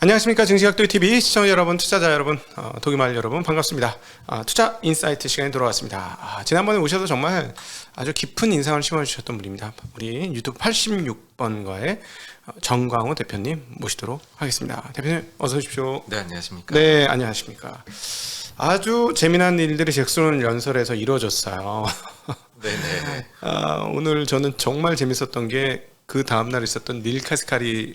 안녕하십니까. 증시각도TV 시청자 여러분, 투자자 여러분, 독일말 여러분 반갑습니다. 투자 인사이트 시간이 돌아왔습니다. 지난번에 오셔서 정말 아주 깊은 인상을 심어주셨던 분입니다. 우리 유튜브 86번가의 정광호 대표님 모시도록 하겠습니다. 대표님 어서 오십시오. 네, 안녕하십니까. 네, 안녕하십니까. 아주 재미난 일들이 잭슨 연설에서 이루어졌어요. 네네. 오늘 저는 정말 재밌었던 게 그 다음날 있었던 닐 카스카리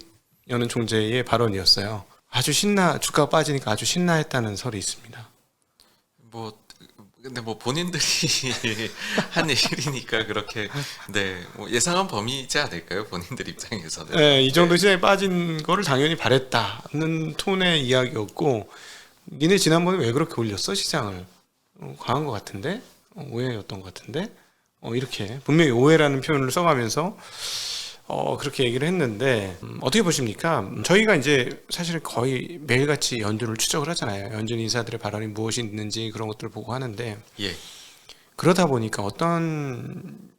여는 총재의 발언이었어요. 아주 주가가 빠지니까 아주 신나했다는 설이 있습니다. 근데 본인들이 한 얘기니까 그렇게 예상한 범위이지 않을까요? 본인들 입장에서는. 네, 이 정도 시장에 빠진 거를 당연히 바랬다는 톤의 이야기였고, 니네 지난번에 왜 그렇게 올렸어 시장을? 과한 것 같은데? 오해였던 것 같은데? 이렇게 분명히 오해라는 표현을 써가면서 그렇게 얘기를 했는데, 어떻게 보십니까? 저희가 이제 사실은 거의 매일같이 연준을 추적을 하잖아요. 연준 인사들의 발언이 무엇이 있는지 그런 것들을 보고 하는데, 예. 그러다 보니까 어떤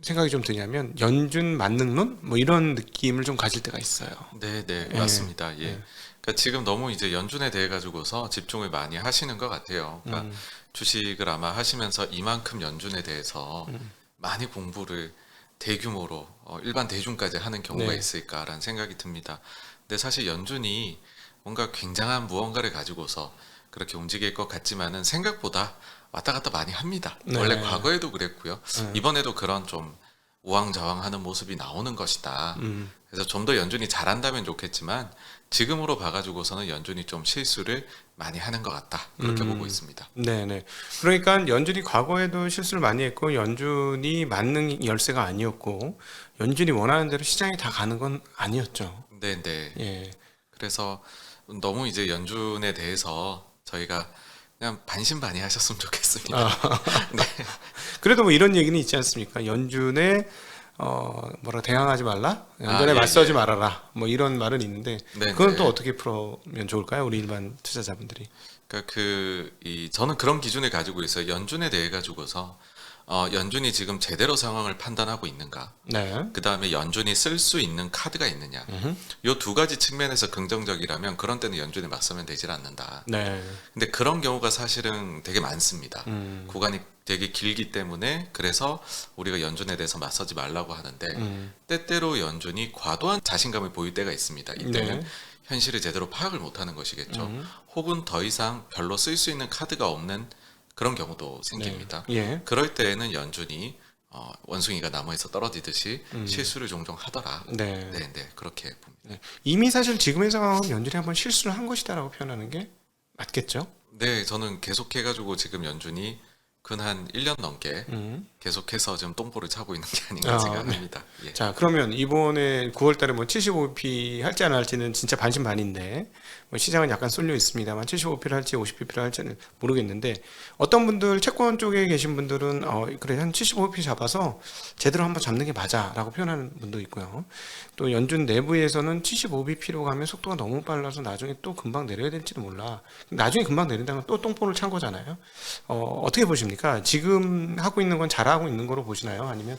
생각이 좀 드냐면, 연준 만능론? 뭐 이런 느낌을 좀 가질 때가 있어요. 네, 예. 맞습니다. 예. 그러니까 지금 너무 이제 연준에 대해 가지고서 집중을 많이 하시는 것 같아요. 그러니까 주식을 아마 하시면서 이만큼 연준에 대해서 많이 공부를 대규모로 일반 대중까지 하는 경우가 네. 있을까라는 생각이 듭니다. 근데 사실 연준이 뭔가 굉장한 무언가를 가지고서 그렇게 움직일 것 같지만은 생각보다 왔다 갔다 많이 합니다. 네. 원래 과거에도 그랬고요. 이번에도 그런 좀 우왕좌왕하는 모습이 나오는 것이다. 그래서 좀 더 연준이 잘한다면 좋겠지만 지금으로 봐가지고서는 연준이 좀 실수를 많이 하는 것 같다. 그렇게 보고 있습니다. 네네. 그러니까 연준이 과거에도 실수를 많이 했고, 연준이 만능 열쇠가 아니었고, 연준이 원하는 대로 시장이 다 가는 건 아니었죠. 네. 예. 그래서 너무 이제 연준에 대해서 저희가 그냥 반신반의하셨으면 좋겠습니다. 네. 그래도 뭐 이런 얘기는 있지 않습니까? 연준에 대항하지 말라, 연준에 예, 맞서지 예. 말아라, 뭐 이런 말은 있는데, 네, 그건 네. 또 어떻게 풀면 좋을까요? 우리 일반 투자자분들이. 그러니까 저는 그런 기준을 가지고 있어요. 연준에 대해 가지고서 연준이 지금 제대로 상황을 판단하고 있는가? 네. 그 다음에 연준이 쓸 수 있는 카드가 있느냐? 요 두 가지 측면에서 긍정적이라면 그런 때는 연준에 맞서면 되질 않는다. 네. 근데 그런 경우가 사실은 되게 많습니다. 구간이 되게 길기 때문에 그래서 우리가 연준에 대해서 맞서지 말라고 하는데 때때로 연준이 과도한 자신감을 보일 때가 있습니다. 이때는 네. 현실을 제대로 파악을 못하는 것이겠죠. 혹은 더 이상 별로 쓸 수 있는 카드가 없는 그런 경우도 생깁니다. 예. 그럴 때에는 연준이 원숭이가 나무에서 떨어지듯이 실수를 종종 하더라. 네. 네, 그렇게 봅니다. 네. 이미 사실 지금의 상황은 연준이 한번 실수를 한 것이다라고 표현하는 게 맞겠죠? 네, 저는 계속해가지고 지금 연준이 근 한 1년 넘게 계속해서 지금 똥볼을 차고 있는 게 아닌가 생각합니다. 예. 자, 그러면 이번에 9월 달에 뭐 75bp 할지 안 할지는 진짜 반신반인데, 뭐 시장은 약간 쏠려 있습니다만 75bp를 할지 50bp를 할지는 모르겠는데, 어떤 분들 채권 쪽에 계신 분들은 그래 한 75bp 잡아서 제대로 한번 잡는 게 맞아라고 표현하는 분도 있고요. 또 연준 내부에서는 75bp로 가면 속도가 너무 빨라서 나중에 또 금방 내려야 될지도 몰라. 나중에 금방 내린다면 또 똥볼을 찬 거잖아요. 어떻게 보십니까? 지금 하고 있는 건 잘하고 있는 거로 보시나요? 아니면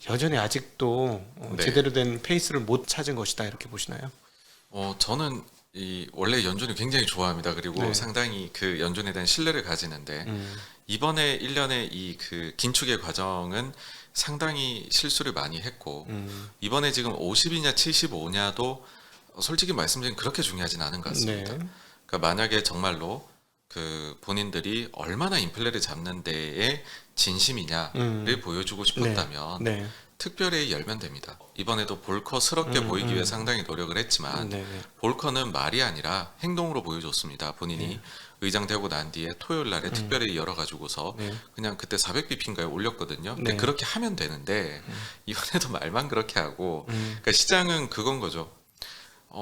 여전히 아직도 네. 제대로 된 페이스를 못 찾은 것이다 이렇게 보시나요? 저는 원래 연준을 굉장히 좋아합니다. 그리고 네. 상당히 그 연준에 대한 신뢰를 가지는데 이번에 1년의 그 긴축의 과정은 상당히 실수를 많이 했고 이번에 지금 50이냐 75냐도 솔직히 말씀드리면 그렇게 중요하진 않은 것 같습니다. 네. 그러니까 만약에 정말로 그 본인들이 얼마나 인플레를 잡는 데에 진심이냐를 보여주고 싶었다면 네. 특별회의 열면 됩니다. 이번에도 볼커스럽게 보이기 위해 상당히 노력을 했지만 네. 볼커는 말이 아니라 행동으로 보여줬습니다. 본인이 의장 되고 난 뒤에 토요일 날에 특별회의 열어가지고서 그냥 그때 400bp인가에 올렸거든요. 근데 네. 그렇게 하면 되는데 이번에도 말만 그렇게 하고 그러니까 시장은 그건 거죠.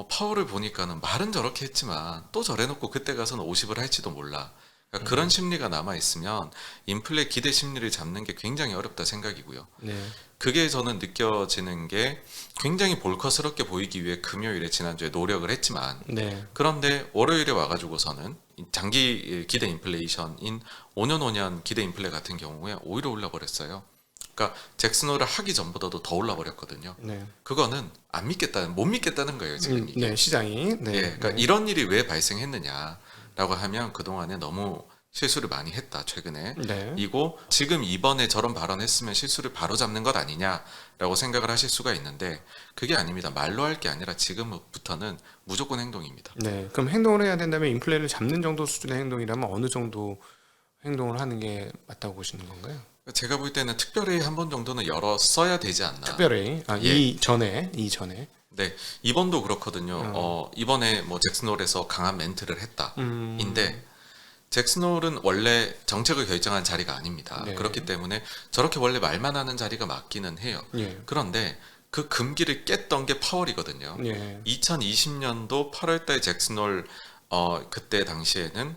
파월을 보니까는 말은 저렇게 했지만 또 저래놓고 그때 가서는 50을 할지도 몰라. 그러니까 그런 심리가 남아 있으면 인플레 기대 심리를 잡는 게 굉장히 어렵다 생각이고요. 네. 그게 저는 느껴지는 게 굉장히 볼커스럽게 보이기 위해 금요일에 지난주에 노력을 했지만 네. 그런데 월요일에 와가지고서는 장기 기대 인플레이션인 5년 기대 인플레 같은 경우에 오히려 올라버렸어요. 그러니까 잭슨홀을 하기 전보다도 더 올라 버렸거든요. 네. 그거는 못 믿겠다는 거예요 지금 이게. 네, 시장이. 네. 예, 그러니까 네. 이런 일이 왜 발생했느냐라고 하면 그 동안에 너무 실수를 많이 했다 최근에. 네. 이고 지금 이번에 저런 발언했으면 실수를 바로 잡는 것 아니냐라고 생각을 하실 수가 있는데 그게 아닙니다. 말로 할 게 아니라 지금부터는 무조건 행동입니다. 네. 그럼 행동을 해야 된다면 인플레를 잡는 정도 수준의 행동이라면 어느 정도 행동을 하는 게 맞다고 보시는 건가요? 제가 볼 때는 특별히 한 번 정도는 열었어야 되지 않나. 특별히 예. 이전에 네, 이번도 그렇거든요. 이번에 뭐 잭슨홀에서 강한 멘트를 했다. 인데 잭슨홀은 원래 정책을 결정한 자리가 아닙니다. 네. 그렇기 때문에 저렇게 원래 말만 하는 자리가 맞기는 해요. 예. 그런데 그 금기를 깼던 게 파월이거든요. 예. 2020년도 8월달 잭슨홀 그때 당시에는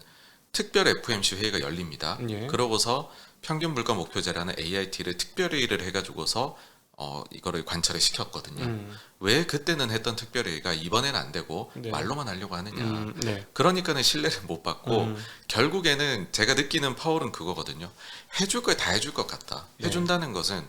특별 FOMC 회의가 열립니다. 예. 그러고서 평균 물가 목표제라는 AIT를 특별회의를 해가지고서 이거를 관철을 시켰거든요. 왜 그때는 했던 특별회의가 이번에는 안 되고 네. 말로만 하려고 하느냐. 네. 그러니까는 신뢰를 못 받고 결국에는 제가 느끼는 파월은 그거거든요. 해줄 걸 다 해줄 것 같다. 네. 해준다는 것은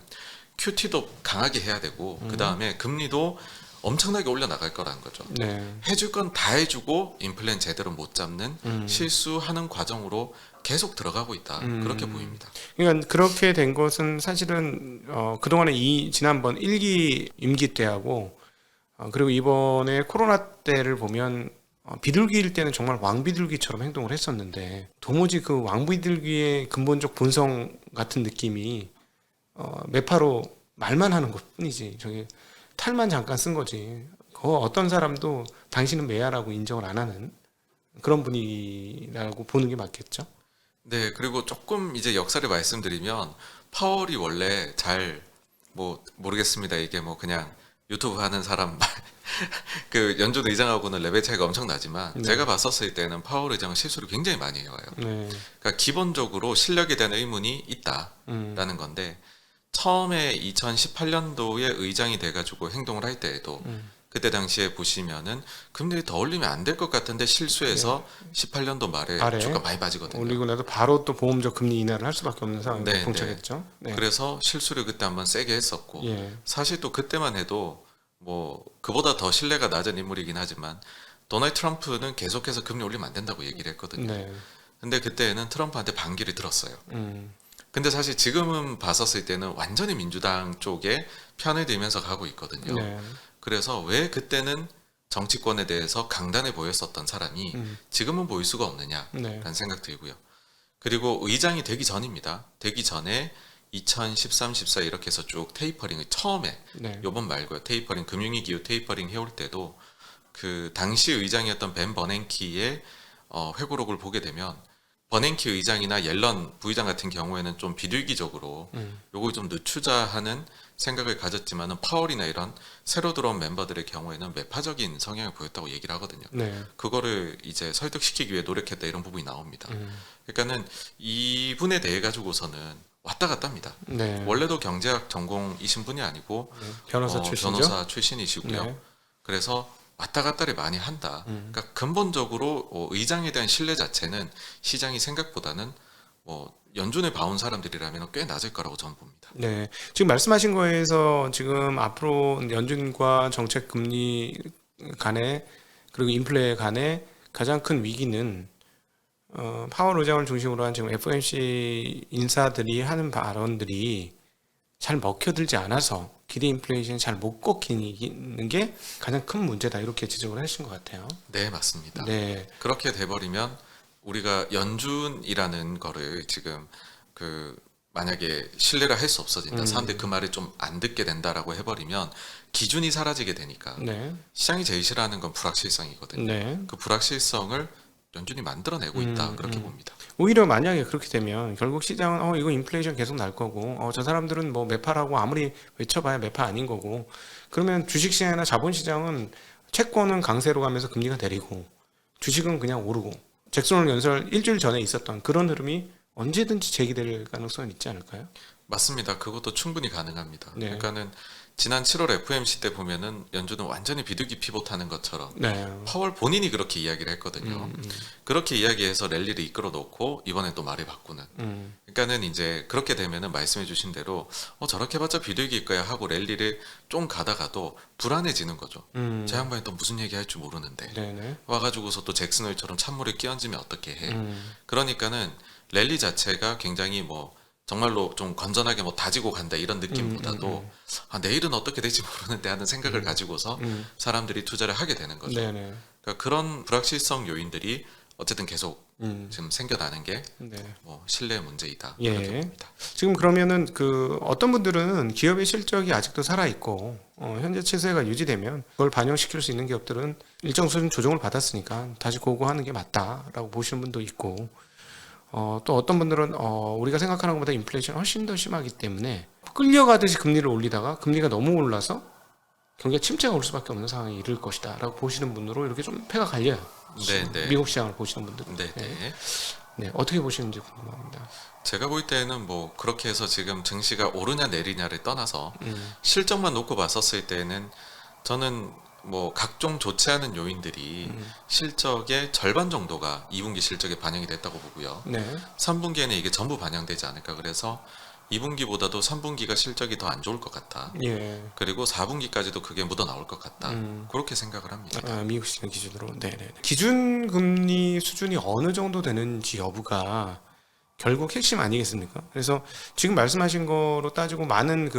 QT도 강하게 해야 되고 그 다음에 금리도 엄청나게 올려나갈 거라는 거죠. 네. 해줄 건 다 해주고 인플레는 제대로 못 잡는 실수하는 과정으로 계속 들어가고 있다. 그렇게 보입니다. 그러니까 그렇게 된 것은 사실은 그동안에 지난번 1기 임기 때하고 그리고 이번에 코로나 때를 보면 비둘기일 때는 정말 왕비둘기처럼 행동을 했었는데 도무지 그 왕비둘기의 근본적 본성 같은 느낌이 매파로 말만 하는 것뿐이지 저기 탈만 잠깐 쓴 거지. 어떤 사람도 당신은 매야라고 인정을 안 하는 그런 분이라고 보는 게 맞겠죠. 네, 그리고 조금 이제 역사를 말씀드리면 파월이 원래 뭐 모르겠습니다. 이게 뭐 그냥 유튜브 하는 사람 그 연준 의장하고는 레벨 차이가 엄청 나지만 네. 제가 봤었을 때는 파월 의장은 실수를 굉장히 많이 해와요. 네. 그러니까 기본적으로 실력에 대한 의문이 있다라는 건데 처음에 2018년도에 의장이 돼가지고 행동을 할 때에도 그때 당시에 보시면은 금리를 더 올리면 안 될 것 같은데 실수해서 18년도 말에 아래. 주가 많이 빠지거든요. 올리고 나서 바로 또 보험적 금리 인하를 할 수밖에 없는 상황에 네, 봉착했죠. 네. 그래서 실수를 그때 한번 세게 했었고 예. 사실 또 그때만 해도 뭐 그보다 더 신뢰가 낮은 인물이긴 하지만 도널드 트럼프는 계속해서 금리 올리면 안 된다고 얘기를 했거든요. 네. 근데 그때는 트럼프한테 반기를 들었어요. 음. 근데 사실 지금은 봤었을 때는 완전히 민주당 쪽에 편을 들면서 가고 있거든요. 네. 그래서 왜 그때는 정치권에 대해서 강단해 보였었던 사람이 지금은 보일 수가 없느냐라는 네. 생각 들고요. 그리고 의장이 되기 전입니다. 되기 전에 2013, 14 이렇게 해서 쭉 테이퍼링을 처음에 네. 요번 말고요. 테이퍼링 금융위기 이후 테이퍼링 해올 때도 그 당시 의장이었던 벤 버냉키의 회고록을 보게 되면 버냉키 의장이나 옐런 부의장 같은 경우에는 좀 비둘기적으로 요걸 좀 늦추자하는 생각을 가졌지만은 파월이나 이런 새로 들어온 멤버들의 경우에는 매파적인 성향을 보였다고 얘기를 하거든요. 네. 그거를 이제 설득시키기 위해 노력했다 이런 부분이 나옵니다. 그러니까는 이분에 대해 가지고서는 왔다 갔다 합니다. 네. 원래도 경제학 전공이신 분이 아니고 변호사 출신이죠. 변호사 출신이시고요. 네. 그래서 왔다 갔다를 많이 한다. 그러니까 근본적으로 의장에 대한 신뢰 자체는 시장이 생각보다는 연준에 봐온 사람들이라면 꽤 낮을 거라고 저는 봅니다. 네. 지금 말씀하신 거에서 지금 앞으로 연준과 정책 금리 간에 그리고 인플레 간에 가장 큰 위기는 파월 의장을 중심으로 한 지금 FOMC 인사들이 하는 발언들이 잘 먹혀들지 않아서 기대 인플레이션이 잘 못 꺾이는 게 가장 큰 문제다 이렇게 지적을 하신 것 같아요. 네, 맞습니다. 네. 그렇게 돼버리면 우리가 연준이라는 거를 지금 만약에 신뢰를 할 수 없어진다. 사람들이 그 말을 좀 안 듣게 된다라고 해버리면 기준이 사라지게 되니까 네. 시장이 제일 싫어하는 건 불확실성이거든요. 네. 그 불확실성을 연준이 만들어내고 있다 그렇게 봅니다. 오히려 만약에 그렇게 되면 결국 시장은 이거 인플레이션 계속 날 거고 저 사람들은 뭐 매파라고 아무리 외쳐봐야 매파 아닌 거고 그러면 주식시장이나 자본시장은 채권은 강세로 가면서 금리가 내리고 주식은 그냥 오르고 잭슨홀 연설 일주일 전에 있었던 그런 흐름이 언제든지 제기될 가능성은 있지 않을까요? 맞습니다. 그것도 충분히 가능합니다. 네. 그러니까는 지난 7월 FOMC 때 보면은 연준은 완전히 비둘기 피봇하는 것처럼 네. 파월 본인이 그렇게 이야기를 했거든요. 그렇게 이야기해서 랠리를 이끌어 놓고 이번에 또 말을 바꾸는. 그러니까는 이제 그렇게 되면은 말씀해주신 대로 저렇게 봤자 비둘기일 거야 하고 랠리를 좀 가다가도 불안해지는 거죠. 저 양반이 또 무슨 얘기할 줄 모르는데 네네. 와가지고서 또 잭슨홀처럼 찬물을 끼얹으면 어떻게 해? 그러니까는 랠리 자체가 굉장히 뭐 정말로 좀 건전하게 뭐 다지고 간다 이런 느낌보다도 내일은 어떻게 될지 모르는데 하는 생각을 가지고서 사람들이 투자를 하게 되는 거죠. 네네. 그러니까 그런 불확실성 요인들이 어쨌든 계속 지금 생겨나는 게 네. 뭐 신뢰의 문제이다. 예. 그렇게 봅니다. 지금 그러면은 그 어떤 분들은 기업의 실적이 아직도 살아 있고 현재 추세가 유지되면 그걸 반영시킬 수 있는 기업들은 일정 수준 조정을 받았으니까 다시 고고하는 게 맞다라고 보시는 분도 있고 또 어떤 분들은 우리가 생각하는 것보다 인플레이션이 훨씬 더 심하기 때문에 끌려가듯이 금리를 올리다가 금리가 너무 올라서 경기가 침체가 올 수밖에 없는 상황에 이를 것이다라고 보시는 분으로 이렇게 좀 패가 갈려요. 네. 미국 시장을 보시는 분들은. 네. 네, 어떻게 보시는지 궁금합니다. 제가 볼 때는 뭐 그렇게 해서 지금 증시가 오르냐 내리냐를 떠나서 실적만 놓고 봤었을 때는 저는 뭐 각종 좋지 않은 요인들이 실적의 절반 정도가 2분기 실적에 반영이 됐다고 보고요. 네. 3분기에는 이게 전부 반영되지 않을까. 그래서 2분기보다도 3분기가 실적이 더 안 좋을 것 같다. 예. 그리고 4분기까지도 그게 묻어 나올 것 같다. 그렇게 생각을 합니다. 미국 시장 기준으로. 네네. 기준 금리 수준이 어느 정도 되는지 여부가 결국 핵심 아니겠습니까? 그래서 지금 말씀하신 거로 따지고 많은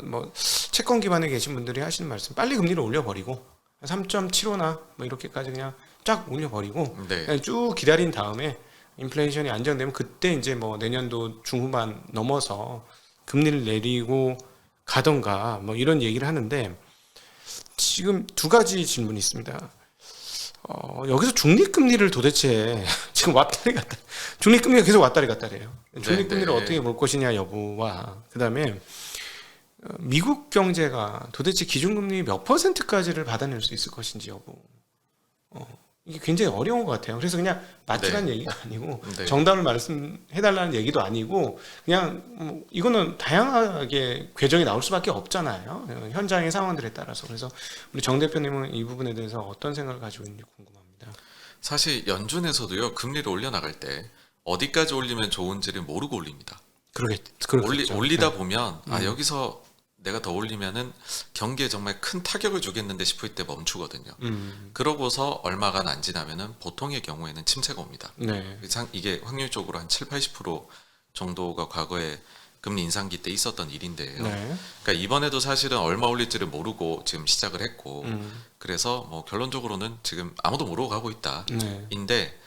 뭐 채권 기반에 계신 분들이 하시는 말씀, 빨리 금리를 올려버리고 3.75나 뭐 이렇게까지 그냥 쫙 올려버리고 네. 그냥 쭉 기다린 다음에 인플레이션이 안정되면 그때 이제 뭐 내년도 중후반 넘어서 금리를 내리고 가던가 뭐 이런 얘기를 하는데 지금 두 가지 질문이 있습니다. 여기서 중립금리를 도대체 지금 왔다리 갔다 중립금리가 계속 왔다리 갔다리예요. 중립금리를 네. 어떻게 볼 것이냐 여부와 그다음에 미국 경제가 도대체 기준금리 몇 %까지를 받아낼 수 있을 것인지 여부. 이게 굉장히 어려운 것 같아요. 그래서 그냥 맞추라는 얘기가 아니고 네. 정답을 말씀해달라는 얘기도 아니고 그냥 뭐 이거는 다양하게 궤정이 나올 수밖에 없잖아요. 현장의 상황들에 따라서. 그래서 우리 정 대표님은 이 부분에 대해서 어떤 생각을 가지고 있는지 궁금합니다. 사실 연준에서도요 금리를 올려나갈 때 어디까지 올리면 좋은지를 모르고 올립니다. 그렇겠죠. 올리다 보면 여기서 내가 더 올리면은 경기에 정말 큰 타격을 주겠는데 싶을 때 멈추거든요. 그러고서 얼마간 안 지나면은 보통의 경우에는 침체가 옵니다. 네. 이게 확률적으로 한 7-80% 정도가 과거에 금리 인상기 때 있었던 일인데요. 네. 그러니까 이번에도 사실은 얼마 올릴지를 모르고 지금 시작을 했고 그래서 뭐 결론적으로는 지금 아무도 모르고 가고 있다. 네. 인데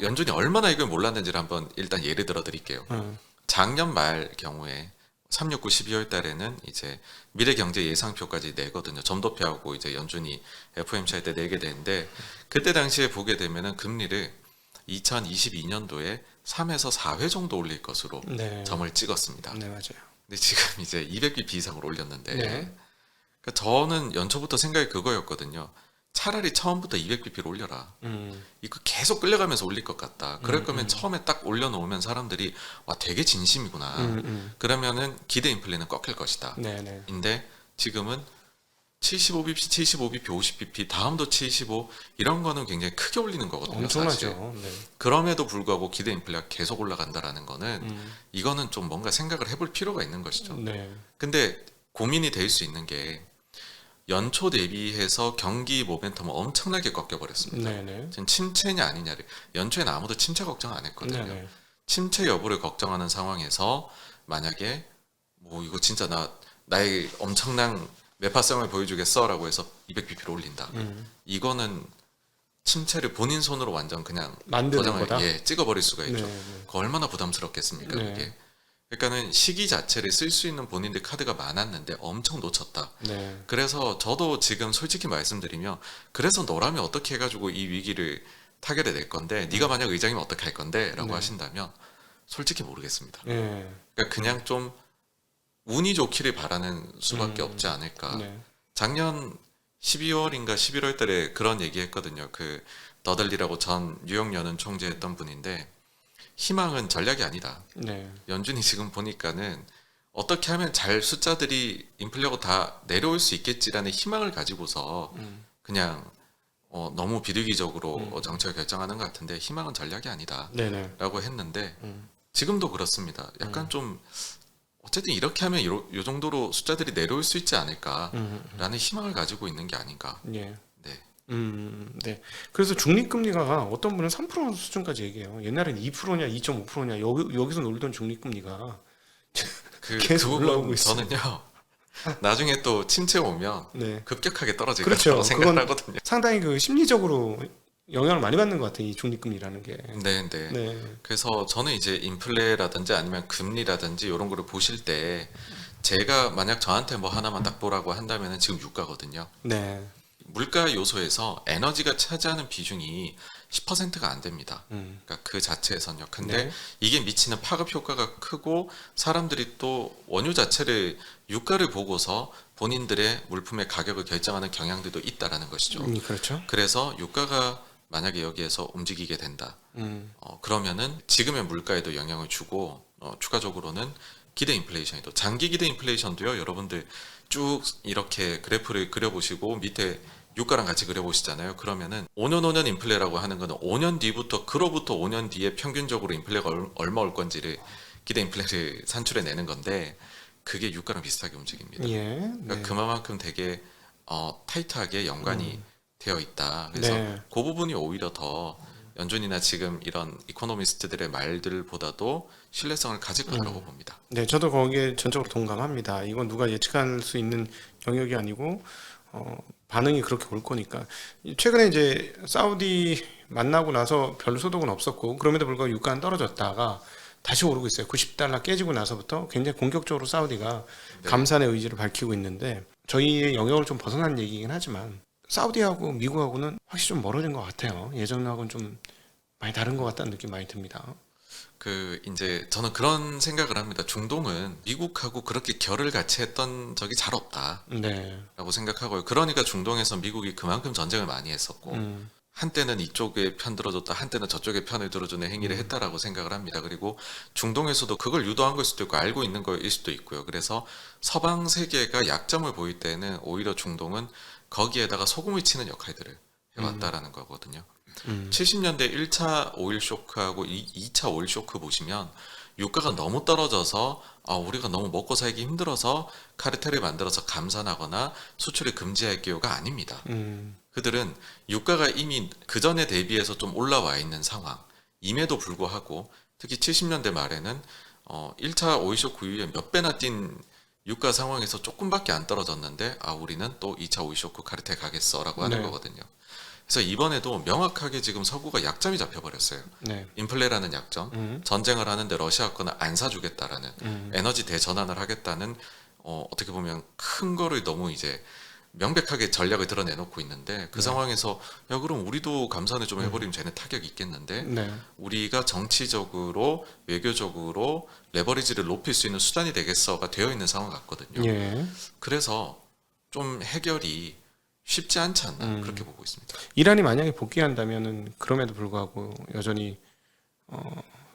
연준이 얼마나 이걸 몰랐는지를 한번 일단 예를 들어 드릴게요. 작년 말 경우에 369 12월 달에는 이제 미래 경제 예상표까지 내거든요. 점도표하고 이제 연준이 FOMC 할 때 내게 되는데 그때 당시에 보게 되면은 금리를 2022년도에 3에서 4회 정도 올릴 것으로 네. 점을 찍었습니다. 네, 맞아요. 근데 지금 이제 200bp 이상으로 올렸는데 네. 그러니까 저는 연초부터 생각이 그거였거든요. 차라리 처음부터 200bp를 올려라. 이거 계속 끌려가면서 올릴 것 같다. 그럴 거면 처음에 딱 올려놓으면 사람들이 와 되게 진심이구나. 그러면은 기대 인플레는 꺾일 것이다. 네. 인데 지금은 75bp, 75bp, 50bp, 다음도 75 이런 거는 굉장히 크게 올리는 거거든요. 사실. 엄청나죠. 네. 그럼에도 불구하고 기대 인플레가 계속 올라간다라는 거는 이거는 좀 뭔가 생각을 해볼 필요가 있는 것이죠. 네. 근데 고민이 될 수 있는 게 연초 대비해서 경기 모멘텀을 엄청나게 꺾여버렸습니다. 네네. 지금 침체냐 아니냐를 연초에는 아무도 침체 걱정 안 했거든요. 네네. 침체 여부를 걱정하는 상황에서 만약에 뭐 이거 진짜 나의 엄청난 매파성을 보여주겠어라고 해서 200bp를 올린다. 이거는 침체를 본인 손으로 완전 그냥 만드는 도장을 거다? 찍어버릴 수가 있죠. 네. 그거 얼마나 부담스럽겠습니까? 네. 그게. 그러니까는 시기 자체를 쓸 수 있는 본인들 카드가 많았는데 엄청 놓쳤다. 네. 그래서 저도 지금 솔직히 말씀드리면 그래서 너라면 어떻게 해가지고 이 위기를 타결해 낼 건데 네가 만약 의장이면 어떻게 할 건데 라고 하신다면 솔직히 모르겠습니다. 네. 그러니까 그냥 좀 운이 좋기를 바라는 수밖에 없지 않을까. 네. 작년 12월인가 11월 달에 그런 얘기 했거든요. 그 더들리라고 전 뉴욕 연은 총재했던 분인데 희망은 전략이 아니다. 네. 연준이 지금 보니까는 어떻게 하면 잘 숫자들이 인플레하고 다 내려올 수 있겠지라는 희망을 가지고서 그냥 너무 비둘기적으로 정책을 결정하는 것 같은데 희망은 전략이 아니다라고 네네. 했는데 지금도 그렇습니다. 약간 좀 어쨌든 이렇게 하면 요 정도로 숫자들이 내려올 수 있지 않을까라는 희망을 가지고 있는 게 아닌가. 예. 네. 네. 그래서 중립금리가 어떤 분은 3% 수준까지 얘기해요. 옛날엔 2%냐 2.5%냐 여기서 놀던 중립금리가 계속 올라오고 부분 있어요. 저는요. 나중에 또 침체 오면 네. 급격하게 떨어질 그렇죠. 거라고 생각하거든요. 상당히 그 심리적으로 영향을 많이 받는 것 같아요. 이 중립금리라는 게. 네, 네. 네. 그래서 저는 이제 인플레라든지 아니면 금리라든지 이런 거를 보실 때 제가 만약 저한테 뭐 하나만 딱 보라고 한다면은 지금 유가거든요. 네. 물가 요소에서 에너지가 차지하는 비중이 10%가 안 됩니다. 그러니까 그 자체에선요. 근데 네. 이게 미치는 파급 효과가 크고 사람들이 또 원유 자체를 유가를 보고서 본인들의 물품의 가격을 결정하는 경향들도 있다라는 것이죠. 그렇죠. 그래서 유가가 만약에 여기에서 움직이게 된다. 그러면은 지금의 물가에도 영향을 주고 추가적으로는 기대 인플레이션에도 장기 기대 인플레이션도요. 여러분들 쭉 이렇게 그래프를 그려보시고 밑에 유가랑 같이 그려보시잖아요. 그러면은 5년 인플레라고 하는 거는 5년 뒤부터 그로부터 5년 뒤에 평균적으로 인플레가 얼마 올 건지를 기대 인플레를 산출해 내는 건데 그게 유가랑 비슷하게 움직입니다. 예. 그러니까 네. 그만큼 되게 타이트하게 연관이 되어 있다. 그래서 네. 그 부분이 오히려 더 연준이나 지금 이런 이코노미스트들의 말들보다도 신뢰성을 가질 거라고 봅니다. 네, 저도 거기에 전적으로 동감합니다. 이건 누가 예측할 수 있는 영역이 아니고 반응이 그렇게 올 거니까. 최근에 이제 사우디 만나고 나서 별 소득은 없었고 그럼에도 불구하고 유가는 떨어졌다가 다시 오르고 있어요. 90달러 깨지고 나서부터 굉장히 공격적으로 사우디가 네. 감산의 의지를 밝히고 있는데 저희의 영역을 좀 벗어난 얘기긴 하지만 사우디하고 미국하고는 확실히 좀 멀어진 것 같아요. 예전하고는 좀 많이 다른 것 같다는 느낌 많이 듭니다. 이제 저는 그런 생각을 합니다. 중동은 미국하고 그렇게 결을 같이 했던 적이 잘 없다라고 네. 생각하고요. 그러니까 중동에서 미국이 그만큼 전쟁을 많이 했었고 음. 한때는 이쪽에 편 들어줬다, 한때는 저쪽에 편을 들어주는 행위를 했다라고 생각을 합니다. 그리고 중동에서도 그걸 유도한 걸 수도 있고 알고 있는 거일 수도 있고요. 그래서 서방 세계가 약점을 보일 때는 오히려 중동은 거기에다가 소금을 치는 역할들을 해왔다라는 거거든요. 70년대 1차 오일 쇼크하고 2차 오일 쇼크 보시면 유가가 너무 떨어져서 우리가 너무 먹고 살기 힘들어서 카르텔을 만들어서 감산하거나 수출을 금지할게요가 아닙니다. 그들은 유가가 이미 그 전에 대비해서 좀 올라와 있는 상황임에도 불구하고 특히 70년대 말에는 1차 오일 쇼크 이후에 몇 배나 뛴 유가 상황에서 조금밖에 안 떨어졌는데 우리는 또 2차 오일 쇼크 카르텔 가겠어라고 하는 네. 거거든요. 그래서 이번에도 명확하게 지금 서구가 약점이 잡혀버렸어요. 네. 인플레라는 약점, 전쟁을 하는데 러시아 거는 안 사주겠다라는 에너지 대전환을 하겠다는 어떻게 보면 큰 거를 너무 이제 명백하게 전략을 드러내놓고 있는데 그 상황에서 그럼 우리도 감산을 좀 해버리면 쟤네 타격이 있겠는데 네. 우리가 정치적으로 외교적으로 레버리지를 높일 수 있는 수단이 되겠어가 되어 있는 상황 같거든요. 예. 그래서 좀 해결이 쉽지 않지 않나 그렇게 보고 있습니다. 이란이 만약에 복귀한다면은 그럼에도 불구하고 여전히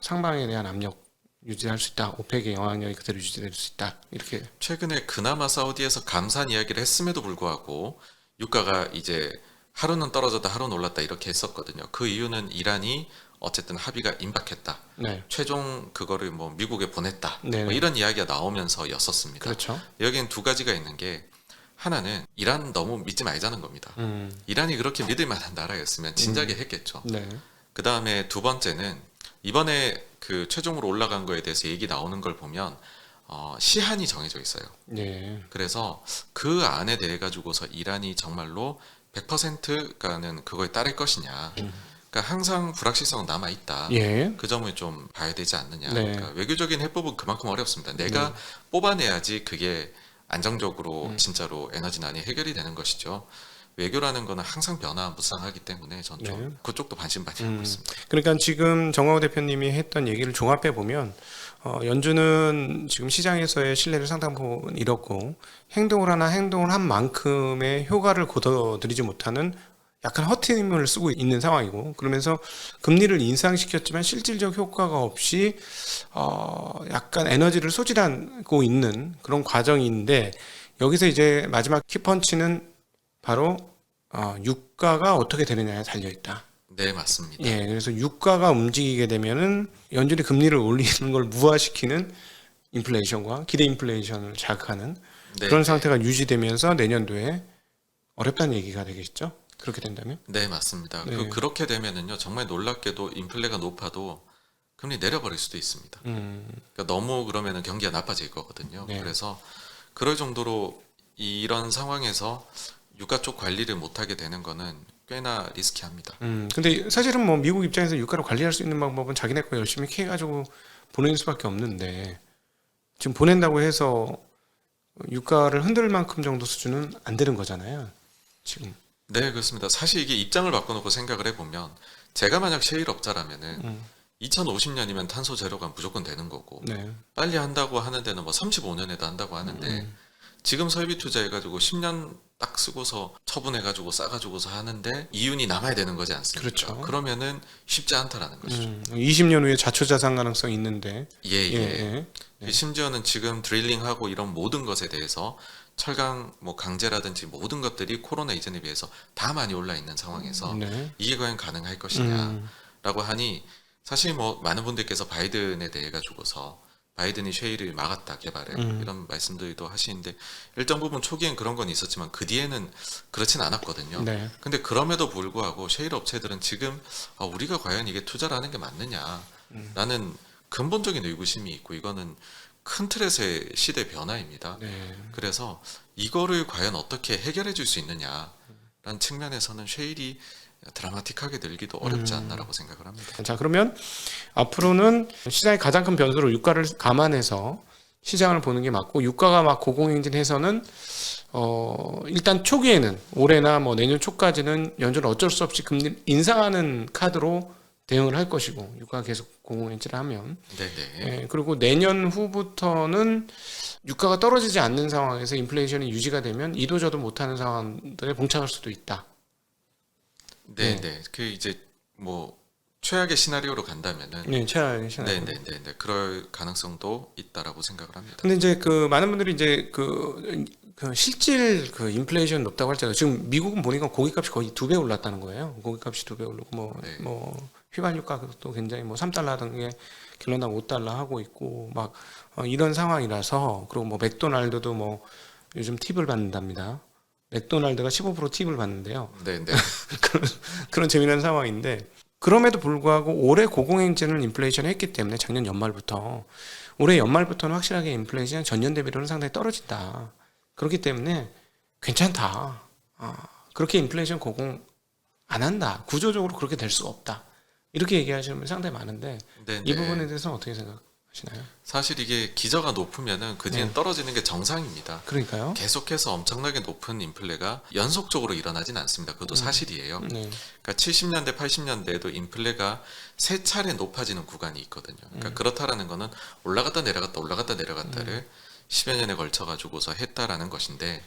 상방에 대한 압력 유지할 수 있다. 오펙의 영향력이 그대로 유지될 수 있다. 이렇게. 최근에 그나마 사우디에서 감산 이야기를 했음에도 불구하고 유가가 이제 하루는 떨어졌다 하루는 올랐다 이렇게 했었거든요. 그 이유는 이란이 어쨌든 합의가 임박했다. 네. 최종 그거를 뭐 미국에 보냈다. 네. 뭐 이런 이야기가 나오면서였었습니다. 그렇죠. 여기엔 두 가지가 있는 게 하나는 이란 너무 믿지 말자는 겁니다. 이란이 그렇게 믿을 만한 나라였으면 진작에 했겠죠. 네. 그 다음에 두 번째는 이번에 그 최종으로 올라간 거에 대해서 얘기 나오는 걸 보면 시한이 정해져 있어요. 예. 그래서 그 안에 대해 가지고서 이란이 정말로 100%가는 그거에 따를 것이냐. 그러니까 항상 불확실성은 남아 있다. 예. 그 점을 좀 봐야 되지 않느냐. 네. 그러니까 외교적인 해법은 그만큼 어렵습니다. 내가 뽑아내야지 그게 안정적으로 진짜로 에너지난이 해결이 되는 것이죠. 외교라는 거는 항상 변화무쌍하기 때문에 전 좀 그쪽도 반신반의하고 있습니다. 그러니까 지금 정광호 대표님이 했던 얘기를 종합해 보면 연준은 지금 시장에서의 신뢰를 상당 부분 잃었고 행동을 한 만큼의 효과를 거둬들이지 못하는 약간 허튼 힘을 쓰고 있는 상황이고, 그러면서 금리를 인상시켰지만 실질적 효과가 없이 약간 에너지를 소진하고 있는 그런 과정인데, 여기서 이제 마지막 키펀치는 바로 유가가 어떻게 되느냐에 달려 있다. 네, 맞습니다. 예, 그래서 유가가 움직이게 되면은 연준이 금리를 올리는 걸 무화시키는 인플레이션과 기대 인플레이션을 자극하는 네, 그런 네. 상태가 유지되면서 내년도에 어렵다는 얘기가 되겠죠. 그렇게 된다면. 네, 맞습니다. 네. 그렇게 되면은요, 정말 놀랍게도 인플레가 높아도 금리 내려버릴 수도 있습니다. 그러니까 너무 그러면은 경기가 나빠질 거거든요. 네. 그래서 그럴 정도로 이런 상황에서 유가 쪽 관리를 못하게 되는 거는 꽤나 리스키합니다. 근데 사실은 뭐 미국 입장에서 유가를 관리할 수 있는 방법은 자기네 거 열심히 캐가지고 보내는 수밖에 없는데, 지금 보낸다고 해서 유가를 흔들 만큼 정도 수준은 안 되는 거잖아요. 지금. 네, 그렇습니다. 사실 이게 입장을 바꿔놓고 생각을 해보면 제가 만약 셰일업자라면은 2050년이면 탄소 제로가 무조건 되는 거고 네. 빨리 한다고 하는 데는 뭐 35년에도 한다고 하는데 지금 설비 투자해가지고 10년 딱 쓰고서 처분해가지고 싸가지고서 하는데 이윤이 남아야 되는 거지 않습니까? 그렇죠. 그러면은 쉽지 않다라는 것이죠. 20년 후에 자초자산 가능성이 있는데. 예, 예, 예. 예. 심지어는 지금 드릴링하고 이런 모든 것에 대해서 철강 뭐 강제라든지 모든 것들이 코로나 이전에 비해서 다 많이 올라 있는 상황에서 네. 이게 과연 가능할 것이냐라고 하니 사실 뭐 많은 분들께서 바이든에 대해 가지고서 바이든이 쉐일을 막았다 개발을 이런 말씀들도 하시는데 일정 부분 초기엔 그런 건 있었지만 그 뒤에는 그렇진 않았거든요. 네. 근데 그럼에도 불구하고 쉐일 업체들은 지금 우리가 과연 이게 투자를 하는 게 맞느냐라는 근본적인 의구심이 있고 이거는 큰 틀에서의 시대 변화입니다. 네. 그래서 이거를 과연 어떻게 해결해 줄 수 있느냐라는 측면에서는 쉐일이 드라마틱하게 늘기도 어렵지 않나라고 생각을 합니다. 자, 그러면 앞으로는 시장의 가장 큰 변수로 유가를 감안해서 시장을 보는 게 맞고, 유가가 막 고공행진해서는 일단 초기에는 올해나 뭐 내년 초까지는 연준은 어쩔 수 없이 금리 인상하는 카드로 대응을 할 것이고, 유가가 계속 고공행진을 하면. 네네. 예, 그리고 내년 후부터는 유가가 떨어지지 않는 상황에서 인플레이션이 유지가 되면 이도 저도 못하는 상황들에 봉착할 수도 있다. 네네. 그 이제 뭐 최악의 시나리오로 간다면은 네, 최악의 시나리오. 네네네. 그럴 가능성도 있다라고 생각을 합니다. 근데 이제 그 많은 분들이 이제 그 실질 그 인플레이션 높다고 할 때도 지금 미국은 보니까 고기값이 거의 2배 올랐다는 거예요. 고기값이 2배 오르고 네. 뭐 휘발유 가격도 굉장히 뭐 3달러 하던 게 갤런당 5달러 하고 있고 막 이런 상황이라서, 그리고 뭐 맥도날드도 뭐 요즘 팁을 받는답니다. 맥도날드가 15% 팁을 받는데요. 네네. 그런 재미난 상황인데, 그럼에도 불구하고 올해 고공행진을 인플레이션을 했기 때문에 작년 연말부터 올해 연말부터는 확실하게 인플레이션이 전년 대비로는 상당히 떨어진다. 그렇기 때문에 괜찮다. 그렇게 인플레이션 고공 안 한다. 구조적으로 그렇게 될 수가 없다. 이렇게 얘기하시는 분이 상당히 많은데 네네. 이 부분에 대해서는 어떻게 생각하시나요? 사실 이게 기저가 높으면은 그 뒤엔 네. 떨어지는 게 정상입니다. 그러니까요. 계속해서 엄청나게 높은 인플레가 연속적으로 일어나진 않습니다. 그것도 사실이에요. 네. 그러니까 70년대, 80년대에도 인플레가 세 차례 높아지는 구간이 있거든요. 그러니까 그렇다라는 거는 올라갔다 내려갔다 올라갔다 내려갔다를 10여 년에 걸쳐 가지고서 했다라는 것인데,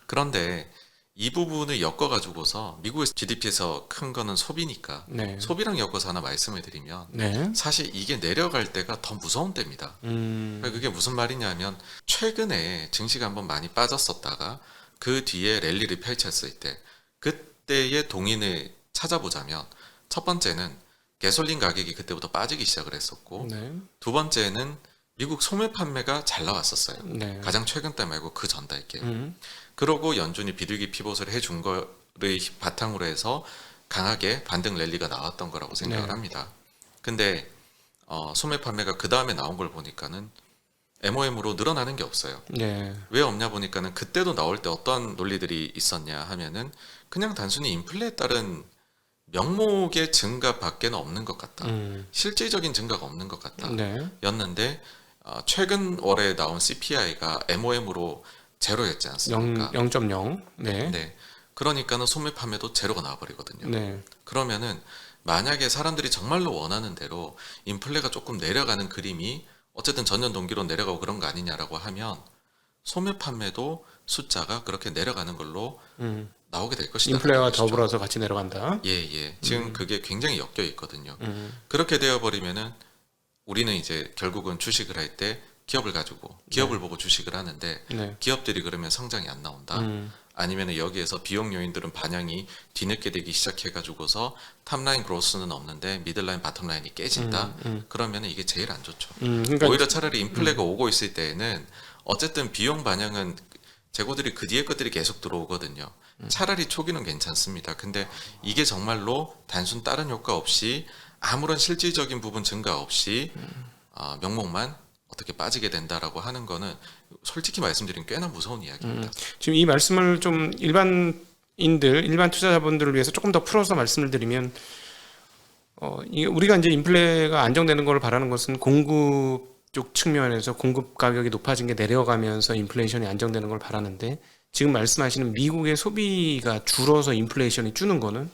그런데 이 부분을 엮어 가지고서 미국의 GDP에서 큰 거는 소비니까 네. 소비랑 엮어서 하나 말씀을 드리면 네. 사실 이게 내려갈 때가 더 무서운 때입니다. 그러니까 그게 무슨 말이냐면 최근에 증시가 한번 많이 빠졌었다가 그 뒤에 랠리를 펼쳤을 때 그때의 동인을 찾아보자면 첫 번째는 가솔린 가격이 그때부터 빠지기 시작을 했었고, 네. 두 번째는 미국 소매 판매가 잘 나왔었어요. 네. 가장 최근 때 말고 그 전 달게요. 그러고 연준이 비둘기 피봇을 해준 거를 바탕으로 해서 강하게 반등 랠리가 나왔던 거라고 생각을 네. 합니다. 근데 소매 판매가 그 다음에 나온 걸 보니까는 MOM으로 늘어나는 게 없어요. 네. 왜 없냐 보니까는 그때도 나올 때 어떤 논리들이 있었냐 하면은 그냥 단순히 인플레에 따른 명목의 증가밖에는 없는 것 같다. 실질적인 증가가 없는 것 같다. 네. 였는데 최근 월에 나온 CPI가 MOM으로 제로였지 않습니까? 0.0. 네. 네. 그러니까는 소매 판매도 제로가 나와버리거든요. 네. 그러면은 만약에 사람들이 정말로 원하는 대로 인플레가 조금 내려가는 그림이 어쨌든 전년 동기로 내려가고 그런 거 아니냐라고 하면 소매 판매도 숫자가 그렇게 내려가는 걸로 음. 나오게 될 것이다. 인플레와 더불어서 같이 내려간다. 예. 지금 그게 굉장히 엮여 있거든요. 음. 그렇게 되어 버리면은 우리는 이제 결국은 주식을 할 때 기업을 가지고 기업을 보고 주식을 하는데 네. 기업들이 그러면 성장이 안 나온다. 아니면 여기에서 비용 요인들은 반영이 뒤늦게 되기 시작해 가지고서 탑라인 그로스는 없는데 미들라인 바텀라인이 깨진다. 그러면 이게 제일 안 좋죠. 그러니까 오히려 차라리 인플레가 오고 있을 때에는 어쨌든 비용 반영은 재고들이 그 뒤에 것들이 계속 들어오거든요. 차라리 초기는 괜찮습니다. 근데 이게 정말로 단순 다른 효과 없이 아무런 실질적인 부분 증가 없이 명목만 어떻게 빠지게 된다라고 하는 거는 솔직히 말씀드리면 꽤나 무서운 이야기입니다. 지금 이 말씀을 좀 일반 투자자분들을 위해서 조금 더 풀어서 말씀을 드리면, 우리가 이제 인플레가 안정되는 걸 바라는 것은 공급 쪽 측면에서 공급 가격이 높아진 게 내려가면서 인플레이션이 안정되는 걸 바라는데, 지금 말씀하시는 미국의 소비가 줄어서 인플레이션이 주는 거는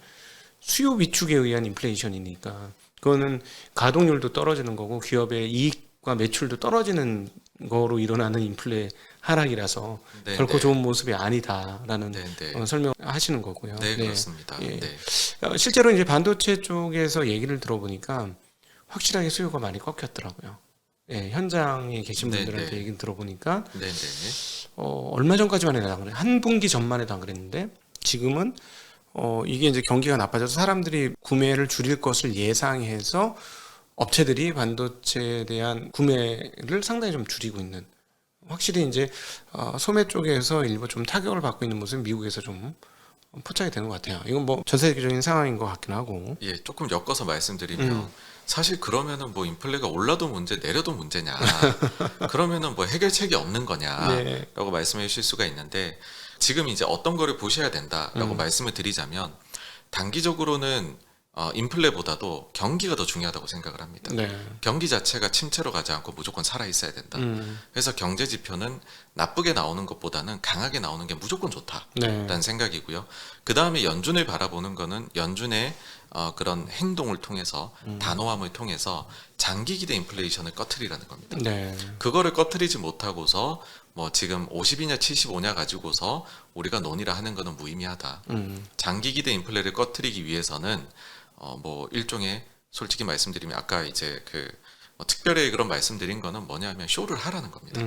수요 위축에 의한 인플레이션이니까, 그거는 가동률도 떨어지는 거고 기업의 이익과 매출도 떨어지는 거로 일어나는 인플레 하락이라서 네, 결코 네. 좋은 모습이 아니다라는 네. 설명하시는 거고요. 네, 그렇습니다. 예. 네. 실제로 이제 반도체 쪽에서 얘기를 들어보니까 확실하게 수요가 많이 꺾였더라고요. 예, 현장에 계신 네, 분들한테 네. 얘기를 들어보니까 네. 얼마 전까지만 해도 안 그래. 한 분기 전만 해도 안 그랬는데 지금은 이게 이제 경기가 나빠져서 사람들이 구매를 줄일 것을 예상해서 업체들이 반도체에 대한 구매를 상당히 좀 줄이고 있는, 확실히 이제 소매 쪽에서 일부 좀 타격을 받고 있는 모습이 미국에서 좀 포착이 되는 것 같아요. 이건 뭐 전 세계적인 상황인 것 같긴 하고. 예, 조금 엮어서 말씀드리면 사실 그러면은 뭐 인플레가 올라도 문제, 내려도 문제냐? 그러면은 뭐 해결책이 없는 거냐라고 네. 말씀해 주실 수가 있는데, 지금 이제 어떤 거를 보셔야 된다라고 말씀을 드리자면, 단기적으로는 인플레보다도 경기가 더 중요하다고 생각을 합니다. 네. 경기 자체가 침체로 가지 않고 무조건 살아 있어야 된다. 그래서 경제 지표는 나쁘게 나오는 것보다는 강하게 나오는 게 무조건 좋다라는 네. 생각이고요. 그 다음에 연준을 바라보는 거는 연준의 그런 행동을 통해서 단호함을 통해서 장기 기대 인플레이션을 꺼트리라는 겁니다. 네. 그거를 꺼트리지 못하고서 뭐 지금 50이냐 75냐 가지고서 우리가 논의를 하는 거는 무의미하다. 장기 기대 인플레를 꺼트리기 위해서는 뭐 일종의, 솔직히 말씀드리면 아까 이제 특별히 그런 말씀드린 거는 뭐냐면 쇼를 하라는 겁니다.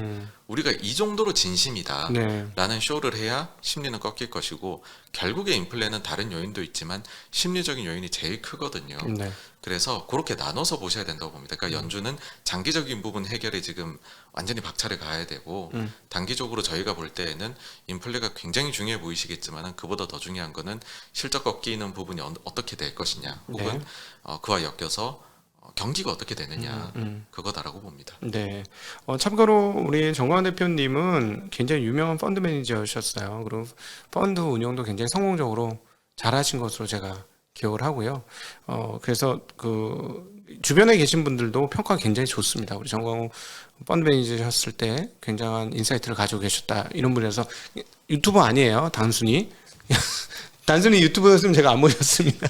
우리가 이 정도로 진심이다 네. 라는 쇼를 해야 심리는 꺾일 것이고, 결국에 인플레는 다른 요인도 있지만 심리적인 요인이 제일 크거든요. 네. 그래서 그렇게 나눠서 보셔야 된다고 봅니다. 그러니까 연준은 장기적인 부분 해결에 지금 완전히 박차를 가야 되고, 단기적으로 저희가 볼 때에는 인플레가 굉장히 중요해 보이시겠지만 그보다 더 중요한 거는 실적 꺾이는 부분이 어떻게 될 것이냐, 혹은 그와 엮여서 경기가 어떻게 되느냐, 그거다라고 봅니다. 네. 참고로 우리 정광 대표님은 굉장히 유명한 펀드 매니저셨어요. 그리고 펀드 운영도 굉장히 성공적으로 잘하신 것으로 제가 기억을 하고요. 그래서 주변에 계신 분들도 평가가 굉장히 좋습니다. 우리 정광 펀드 매니저셨을 때 굉장한 인사이트를 가지고 계셨다, 이런 분이라서. 유튜버 아니에요, 단순히. 단순히 유튜버였으면 제가 안 모셨습니다.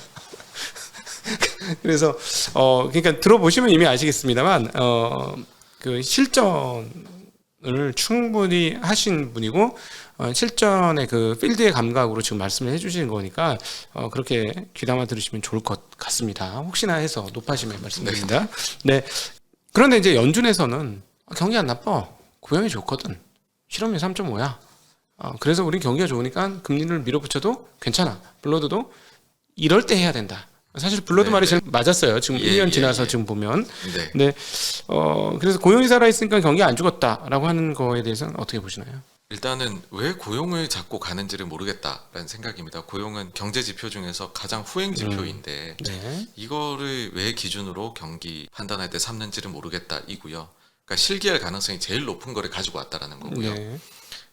그래서 그러니까 들어보시면 이미 아시겠습니다만 그 실전을 충분히 하신 분이고, 실전의 그 필드의 감각으로 지금 말씀을 해주시는 거니까 그렇게 귀담아 들으시면 좋을 것 같습니다. 혹시나 해서 높아지면 말씀드립니다. 네. 그런데 이제 연준에서는 경기 안 나빠, 구형이 좋거든, 실업률 3.5야. 그래서 우리 경기가 좋으니까 금리를 밀어붙여도 괜찮아, 블러드도 이럴 때 해야 된다. 사실 블러드 말이 제일 맞았어요. 지금 1년 지나서 지금 보면. 네. 네. 그래서 고용이 살아있으니까 경기 안 죽었다라고 하는 거에 대해서는 어떻게 보시나요? 일단은 왜 고용을 잡고 가는지를 모르겠다라는 생각입니다. 고용은 경제 지표 중에서 가장 후행 지표인데 네. 이거를 왜 기준으로 경기 판단할 때 삼는지를 모르겠다 이고요. 그러니까 실기할 가능성이 제일 높은 거를 가지고 왔다라는 거고요. 네.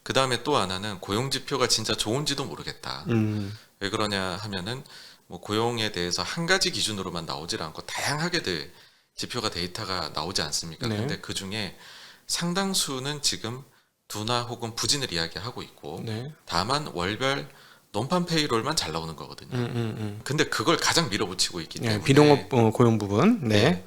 그 다음에 또 하나는 고용 지표가 진짜 좋은지도 모르겠다. 왜 그러냐 하면은 뭐 고용에 대해서 한 가지 기준으로만 나오질 않고 다양하게들 지표가, 데이터가 나오지 않습니까? 네. 근데 그 중에 상당수는 지금 둔화 혹은 부진을 이야기하고 있고, 네. 다만 월별 논판 페이롤만 잘 나오는 거거든요. 근데 그걸 가장 밀어붙이고 있기 때문에 네. 비농업 고용 부분. 네.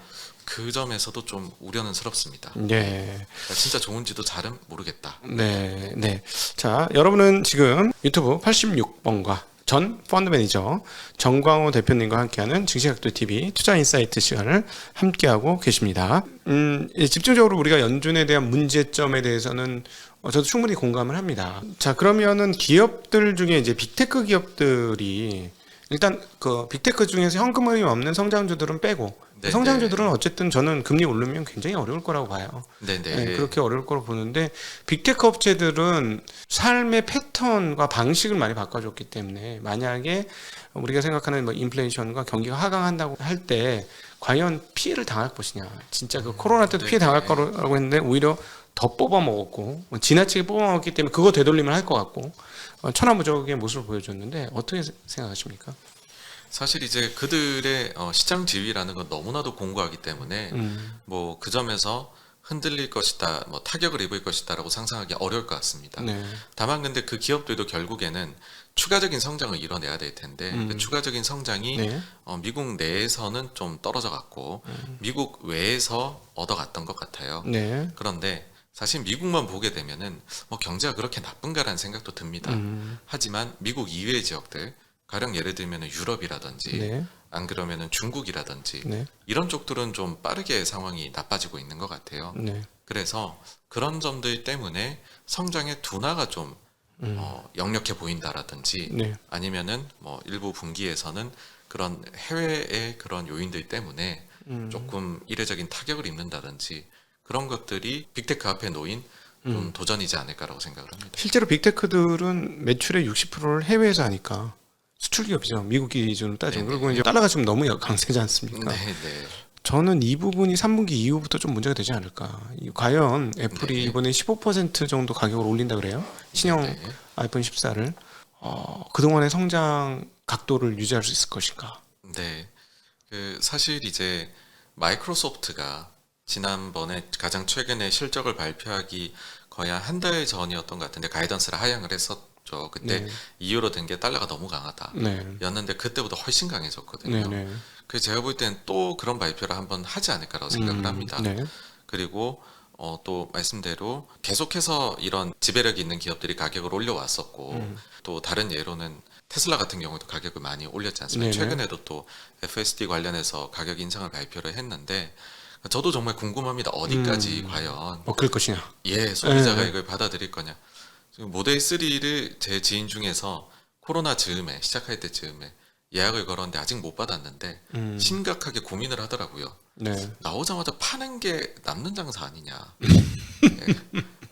그 점에서도 좀 우려는 스럽습니다. 네. 그러니까 진짜 좋은지도 잘은 모르겠다. 네, 네. 자, 여러분은 지금 유튜브 86번과 전 펀드 매니저 정광호 대표님과 함께하는 증시각도 TV 투자 인사이트 시간을 함께하고 계십니다. 집중적으로 우리가 연준에 대한 문제점에 대해서는 저도 충분히 공감을 합니다. 자, 그러면은 기업들 중에 이제 빅테크 기업들이 일단 그 빅테크 중에서 현금 흐름이 없는 성장주들은 빼고 네, 성장주들은 어쨌든 저는 금리 오르면 굉장히 어려울 거라고 봐요. 네네. 네, 그렇게 어려울 거로 보는데 빅테크 업체들은 삶의 패턴과 방식을 많이 바꿔줬기 때문에 만약에 우리가 생각하는 뭐 인플레이션과 경기가 하강한다고 할 때 과연 피해를 당할 것이냐. 진짜 그 코로나 때도 피해 당할 거라고 했는데 오히려 더 뽑아 먹었고 지나치게 뽑아 먹었기 때문에 그거 되돌리면 할 것 같고 천하무적의 모습을 보여줬는데 어떻게 생각하십니까? 사실 이제 그들의 시장 지위라는 건 너무나도 공고하기 때문에 뭐 그 점에서 흔들릴 것이다, 뭐 타격을 입을 것이다라고 상상하기 어려울 것 같습니다. 네. 다만 근데 그 기업들도 결국에는 추가적인 성장을 이뤄내야 될 텐데 그 추가적인 성장이 네. 미국 내에서는 좀 떨어져 갔고 미국 외에서 얻어갔던 것 같아요. 네. 그런데 사실 미국만 보게 되면은 뭐 경제가 그렇게 나쁜가라는 생각도 듭니다. 하지만 미국 이외의 지역들, 가령 예를 들면 유럽이라든지 네. 안 그러면은 중국이라든지 네. 이런 쪽들은 좀 빠르게 상황이 나빠지고 있는 것 같아요. 네. 그래서 그런 점들 때문에 성장의 둔화가 좀 역력해 보인다라든지 네. 아니면은 뭐 일부 분기에서는 그런 해외의 그런 요인들 때문에 조금 이례적인 타격을 입는다든지 그런 것들이 빅테크 앞에 놓인 좀 도전이지 않을까라고 생각을 합니다. 실제로 빅테크들은 매출의 60%를 해외에서 하니까 수출 기업이죠. 미국 기준으로 따지면. 네네. 그리고 이제 달러가 지금 너무 강세지 않습니까? 네. 저는 이 부분이 3분기 이후부터 좀 문제가 되지 않을까. 과연 애플이 네. 이번에 15% 정도 가격을 올린다 그래요? 신형 네. 아이폰 14를 그동안의 성장 각도를 유지할 수 있을 것인가? 네. 그 사실 이제 마이크로소프트가 지난번에 가장 최근에 실적을 발표하기 거의 한 달 전이었던 것 같은데 가이던스를 하향을 했었죠. 그때 네. 이유로 든 게 달러가 너무 강하다. 네. 였는데 그때보다 훨씬 강해졌거든요. 네. 네. 그래서 제가 볼 때는 또 그런 발표를 한번 하지 않을까라고 생각을 합니다. 네. 그리고 또 말씀대로 계속해서 이런 지배력이 있는 기업들이 가격을 올려왔었고 또 다른 예로는 테슬라 같은 경우도 가격을 많이 올렸지 않습니까? 네네. 최근에도 또 FSD 관련해서 가격 인상을 발표를 했는데 저도 정말 궁금합니다. 어디까지 과연 그럴 것이냐? 소비자가 네. 이걸 받아들일 거냐. 지금 모델 3를 제 지인 중에서 코로나 즈음에 시작할 때 즈음에 예약을 걸었는데 아직 못 받았는데 심각하게 고민을 하더라고요. 네. 나오자마자 파는 게 남는 장사 아니냐. 예.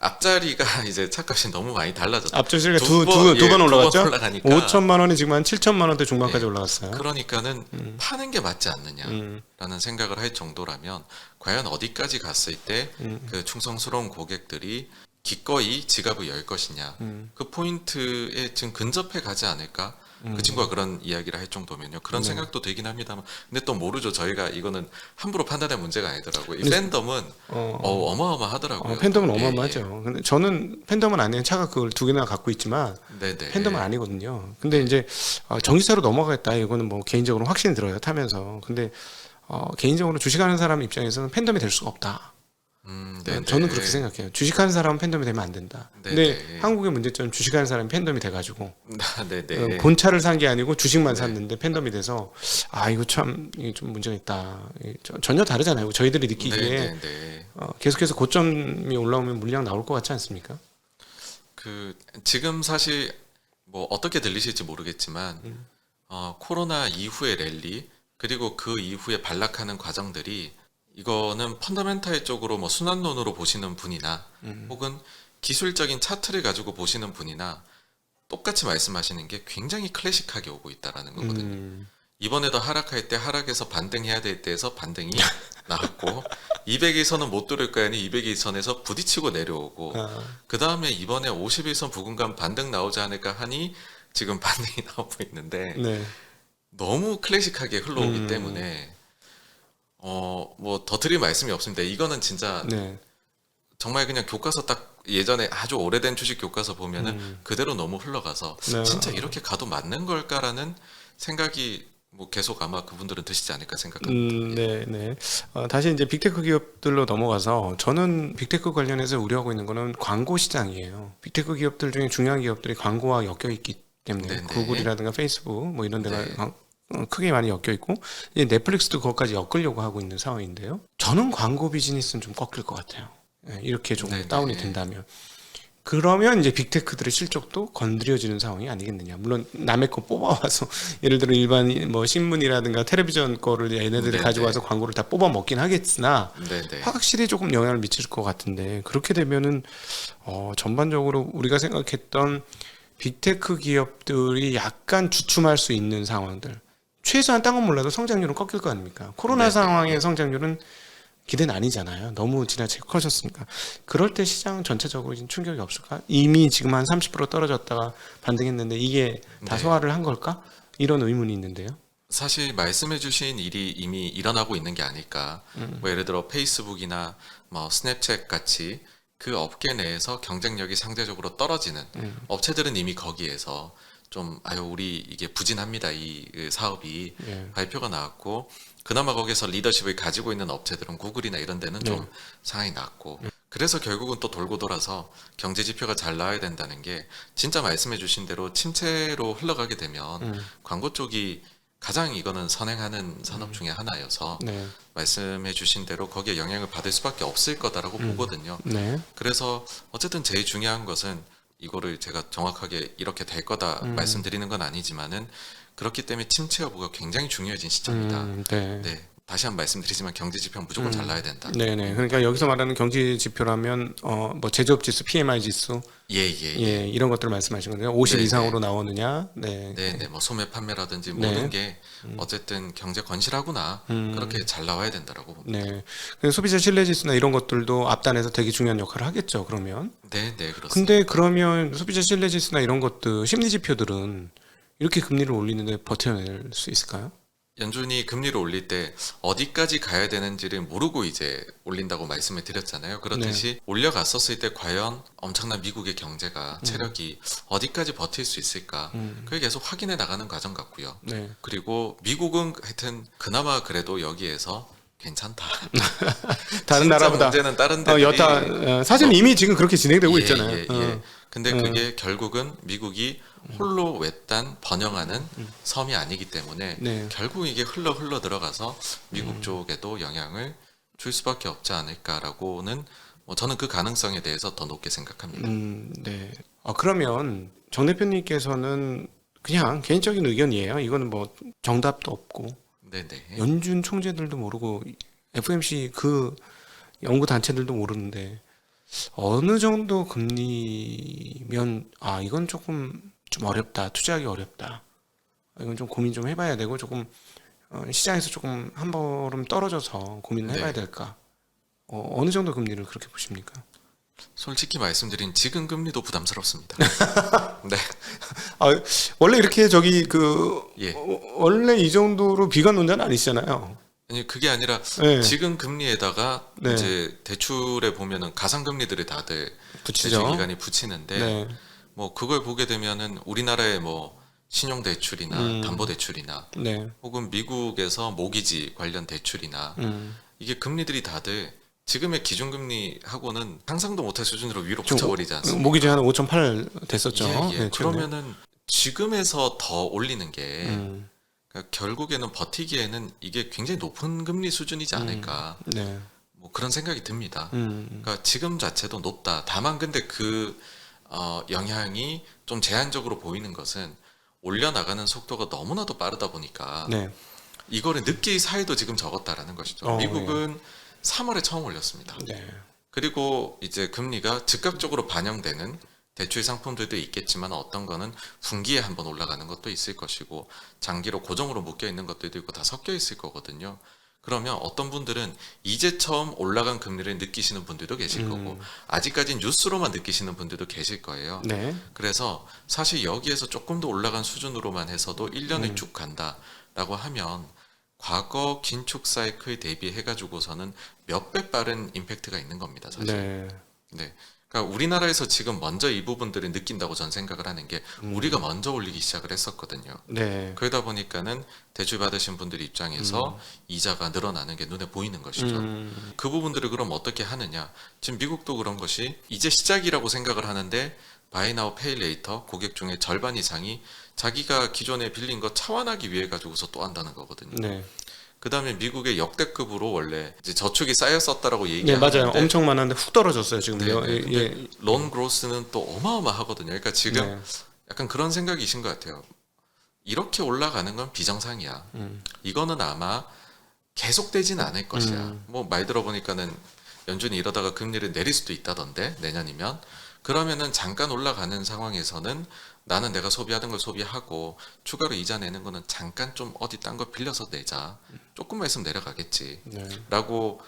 앞자리가 이제 차값이 너무 많이 달라졌다. 앞조시가 두 두 번 올라갔죠? 올라가니까 5천만 원이 지금 한 7천만 원대 중반까지 예. 올라갔어요. 그러니까는 파는 게 맞지 않느냐라는 생각을 할 정도라면 과연 어디까지 갔을 때 그 충성스러운 고객들이 기꺼이 지갑을 열 것이냐 그 포인트에 지금 근접해 가지 않을까 그 친구가 그런 이야기를 할 정도면요 그런 생각도 들긴 합니다만 근데 또 모르죠 저희가 이거는 함부로 판단할 문제가 아니더라고요 이 팬덤은 어마어마하더라고요 팬덤은 예, 어마어마하죠. 근데 저는 팬덤은 아니에요. 차가 그걸 두 개나 갖고 있지만 네네 팬덤은 아니거든요. 근데 이제 전기차로 넘어가겠다 이거는 뭐 개인적으로 확신이 들어요 타면서. 근데 개인적으로 주식하는 사람 입장에서는 팬덤이 될 수가 없다. 네네. 저는 그렇게 생각해요. 주식하는 사람은 팬덤이 되면 안 된다. 근데 네네. 한국의 문제점은 주식하는 사람이 팬덤이 돼가지고 네네 본차를 산 게 아니고 주식만 샀는데 팬덤이 돼서 이거 참 이게 좀 문제가 있다. 전혀 다르잖아요. 저희들이 느끼기에 네네 계속해서 고점이 올라오면 물량 나올 것 같지 않습니까? 그 지금 사실 뭐 어떻게 들리실지 모르겠지만 코로나 이후의 랠리 그리고 그 이후에 반락하는 과정들이 이거는 펀더멘탈 쪽으로 뭐 순환론으로 보시는 분이나 혹은 기술적인 차트를 가지고 보시는 분이나 똑같이 말씀하시는 게 굉장히 클래식하게 오고 있다라는 거거든요. 이번에도 하락할 때 하락해서 반등해야 될 때에서 반등이 나왔고 200일선은 못 뚫을 거 아니 200일선에서 부딪히고 내려오고 그 다음에 이번에 50일선 부근간 반등 나오지 않을까 하니 지금 반등이 나오고 있는데 네. 너무 클래식하게 흘러오기 때문에 뭐 더 드릴 말씀이 없습니다. 이거는 진짜 네. 정말 그냥 교과서 딱 예전에 아주 오래된 주식 교과서 보면은 그대로 너무 흘러가서 네. 진짜 이렇게 가도 맞는 걸까라는 생각이 뭐 계속 아마 그분들은 드시지 않을까 생각합니다. 네, 네. 다시 이제 빅테크 기업들로 넘어가서 저는 빅테크 관련해서 우려하고 있는 거는 광고 시장이에요. 빅테크 기업들 중에 중요한 기업들이 광고와 엮여 있기 때문에 네네. 구글이라든가 페이스북 뭐 이런 데가 네. 크게 많이 엮여 있고 이제 넷플릭스도 그것까지 엮으려고 하고 있는 상황인데요. 저는 광고 비즈니스는 좀 꺾일 것 같아요. 예, 이렇게 좀 네네. 다운이 된다면. 그러면 이제 빅테크들의 실적도 건드려지는 상황이 아니겠느냐. 물론 남의 거 뽑아와서 예를 들어 일반 뭐 신문이라든가 텔레비전 거를 얘네들이 네네. 가지고 와서 광고를 다 뽑아 먹긴 하겠으나 네네. 확실히 조금 영향을 미칠 것 같은데 그렇게 되면은 전반적으로 우리가 생각했던 빅테크 기업들이 약간 주춤할 수 있는 상황들 최소한 딴 건 몰라도 성장률은 꺾일 거 아닙니까? 코로나 네네. 상황의 성장률은 기대는 아니잖아요. 너무 지나치게 커졌으니까. 그럴 때 시장 전체적으로 지금 충격이 없을까? 이미 지금 한 30% 떨어졌다가 반등했는데 이게 다 네. 소화를 한 걸까? 이런 의문이 있는데요. 사실 말씀해주신 일이 이미 일어나고 있는 게 아닐까. 뭐 예를 들어 페이스북이나 뭐 스냅챗 같이 그 업계 내에서 경쟁력이 상대적으로 떨어지는 업체들은 이미 거기에서 좀 아유 우리 이게 부진합니다 이 사업이 예. 발표가 나왔고 그나마 거기서 리더십을 가지고 있는 업체들은 구글이나 이런 데는 좀 네. 상황이 낮고 그래서 결국은 또 돌고 돌아서 경제 지표가 잘 나와야 된다는 게 진짜 말씀해주신 대로 침체로 흘러가게 되면 광고 쪽이 가장 이거는 선행하는 산업 중에 하나여서 네. 말씀해주신 대로 거기에 영향을 받을 수밖에 없을 거다라고 보거든요. 네. 그래서 어쨌든 제일 중요한 것은 이거를 제가 정확하게 이렇게 될 거다 말씀드리는 건 아니지만은 그렇기 때문에 침체 여부가 굉장히 중요해진 시점이다. 네. 네, 다시 한번 말씀드리지만 경제 지표는 무조건 잘 나야 된다. 네네. 그러니까 여기서 말하는 경제 지표라면 뭐 제조업 지수, PMI 지수, 예예예. 예, 이런 것들을 말씀하신 건데요. 50 네네. 이상으로 나오느냐? 네. 네네. 뭐 소매 판매라든지 네. 모든 게 어쨌든 경제 건실하구나. 그렇게 잘 나와야 된다라고 봅니다. 네. 그래서 소비자 신뢰 지수나 이런 것들도 앞단에서 되게 중요한 역할을 하겠죠. 그러면. 네네 그렇습니다. 근데 그러면 소비자 신뢰 지수나 이런 것들 심리 지표들은 이렇게 금리를 올리는데 버텨낼 수 있을까요? 연준이 금리를 올릴 때 어디까지 가야 되는지를 모르고 이제 올린다고 말씀을 드렸잖아요. 그렇듯이 올려갔었을 때 과연 엄청난 미국의 경제가 체력이 어디까지 버틸 수 있을까? 그게 계속 확인해 나가는 과정 같고요. 네. 그리고 미국은 하여튼 그나마 그래도 여기에서 괜찮다. 다른 진짜 나라보다 문제는 다른 데들이 여타 사실 이미 지금 그렇게 진행되고 예, 있잖아요. 예, 예. 근데 그게 결국은 미국이 홀로 외딴 번영하는 섬이 아니기 때문에 네. 결국 이게 흘러 들어가서 미국 쪽에도 영향을 줄 수밖에 없지 않을까라고는 뭐 저는 그 가능성에 대해서 더 높게 생각합니다. 네. 그러면 정 대표님께서는 그냥 개인적인 의견이에요. 이거는 뭐 정답도 없고 네네. 연준 총재들도 모르고 FMC 그 연구 단체들도 모르는데 어느 정도 금리면 이건 조금 좀 어렵다. 투자하기 어렵다. 이건 좀 고민 좀 해봐야 되고 조금 시장에서 조금 한 걸음 떨어져서 고민을 해봐야 네. 될까? 어느 정도 금리를 그렇게 보십니까? 솔직히 말씀드린 지금 금리도 부담스럽습니다. 네. 원래 이렇게 예. 원래 이 정도로 비관 논자는 아니시잖아요. 아니 그게 아니라 네. 지금 금리에다가 네. 이제 대출에 보면은 가상 금리들을 다들 붙이죠. 대출 기관이 붙이는데 네. 뭐 그걸 보게 되면은 우리나라의 뭐 신용 대출이나 담보 대출이나 네. 혹은 미국에서 모기지 관련 대출이나 이게 금리들이 다들 지금의 기준금리하고는 상상도 못할 수준으로 위로 붙여버리지 않습니까? 모기지 한 5.8 됐었죠. 예, 예. 네, 최근에. 그러면은 지금에서 더 올리는 게 음. 그러니까 결국에는 버티기에는 이게 굉장히 높은 금리 수준이지 않을까 네. 뭐 그런 생각이 듭니다. 음. 그러니까 지금 자체도 높다. 다만 근데 그 영향이 좀 제한적으로 보이는 것은 올려나가는 속도가 너무나도 빠르다 보니까 네. 이거를 느낄 사이도 지금 적었다라는 것이죠. 미국은 3월에 처음 올렸습니다. 네. 그리고 이제 금리가 즉각적으로 반영되는 대출 상품들도 있겠지만 어떤 거는 분기에 한번 올라가는 것도 있을 것이고 장기로 고정으로 묶여 있는 것들도 있고 다 섞여 있을 거거든요. 그러면 어떤 분들은 이제 처음 올라간 금리를 느끼시는 분들도 계실 거고 아직까지 뉴스로만 느끼시는 분들도 계실 거예요. 네. 그래서 사실 여기에서 조금 더 올라간 수준으로만 해서도 1년을 쭉 간다라고 하면 과거 긴축 사이클 대비해 가지고서는 몇 배 빠른 임팩트가 있는 겁니다, 사실. 네. 네. 그러니까 우리나라에서 지금 먼저 이 부분들을 느낀다고 전 생각을 하는 게 우리가 먼저 올리기 시작을 했었거든요. 네. 그러다 보니까는 대출 받으신 분들 입장에서 이자가 늘어나는 게 눈에 보이는 것이죠. 그 부분들을 그럼 어떻게 하느냐? 지금 미국도 그런 것이 이제 시작이라고 생각을 하는데 바이 나우 페이 레이터 고객 중에 절반 이상이 자기가 기존에 빌린 거 차환하기 위해 가지고서 또 한다는 거거든요. 네. 그다음에 미국의 역대급으로 원래 이제 저축이 쌓였었다라고 네, 얘기하는데 맞아요. 엄청 많았는데 훅 떨어졌어요, 지금요. 네, 네. 예. 론 그로스는 또 어마어마하거든요. 그러니까 지금 네. 약간 그런 생각이신 것 같아요. 이렇게 올라가는 건 비정상이야. 이거는 아마 계속되진 않을 것이야. 뭐 말 들어보니까는 연준이 이러다가 금리를 내릴 수도 있다던데 내년이면 그러면은 잠깐 올라가는 상황에서는 나는 내가 소비하던 걸 소비하고 추가로 이자 내는 거는 잠깐 좀 어디 딴 거 빌려서 내자. 조금만 있으면 내려가겠지. 네. 라고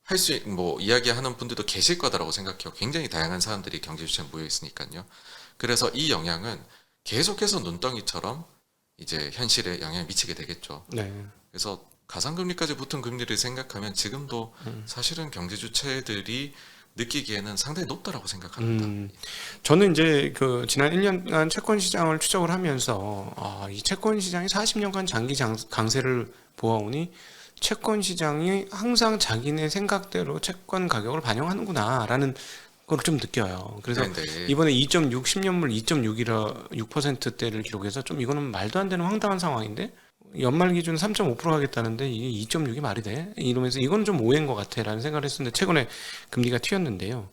할 수 뭐 이야기하는 분들도 계실 거다라고 생각해요. 굉장히 다양한 사람들이 경제 주체에 모여 있으니까요. 그래서 이 영향은 계속해서 눈덩이처럼 이제 현실에 영향을 미치게 되겠죠. 네. 그래서 가상금리까지 붙은 금리를 생각하면 지금도 사실은 경제 주체들이 느끼기에는 상당히 높다라고 생각합니다. 저는 이제 그 지난 1년간 채권 시장을 추적을 하면서 이 채권 시장이 40년간 장기 강세를 보아오니 채권 시장이 항상 자기네 생각대로 채권 가격을 반영하는구나라는 걸 좀 느껴요. 그래서 네. 이번에 2.6 10년물 2.6%대를 기록해서 좀 이거는 말도 안 되는 황당한 상황인데 연말 기준 3.5% 하겠다는데 이게 2.6이 말이 돼? 이러면서 이건 좀 오해인 것 같아라는 생각을 했었는데 최근에 금리가 튀었는데요.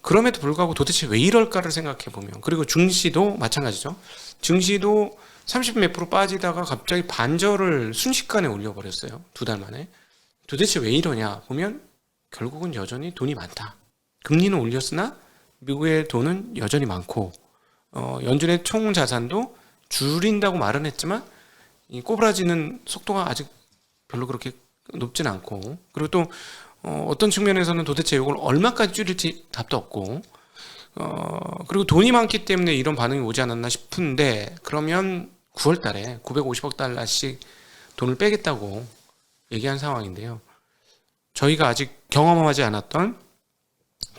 그럼에도 불구하고 도대체 왜 이럴까를 생각해 보면 그리고 증시도 마찬가지죠. 증시도 30 몇 프로 빠지다가 갑자기 반절을 순식간에 올려버렸어요. 2달 만에. 도대체 왜 이러냐 보면 결국은 여전히 돈이 많다. 금리는 올렸으나 미국의 돈은 여전히 많고 연준의 총 자산도 줄인다고 말은 했지만 이 꼬부라지는 속도가 아직 별로 그렇게 높진 않고 그리고 또 어떤 측면에서는 도대체 이걸 얼마까지 줄일지 답도 없고 그리고 돈이 많기 때문에 이런 반응이 오지 않았나 싶은데 그러면 9월 달에 950억 달러씩 돈을 빼겠다고 얘기한 상황인데요. 저희가 아직 경험하지 않았던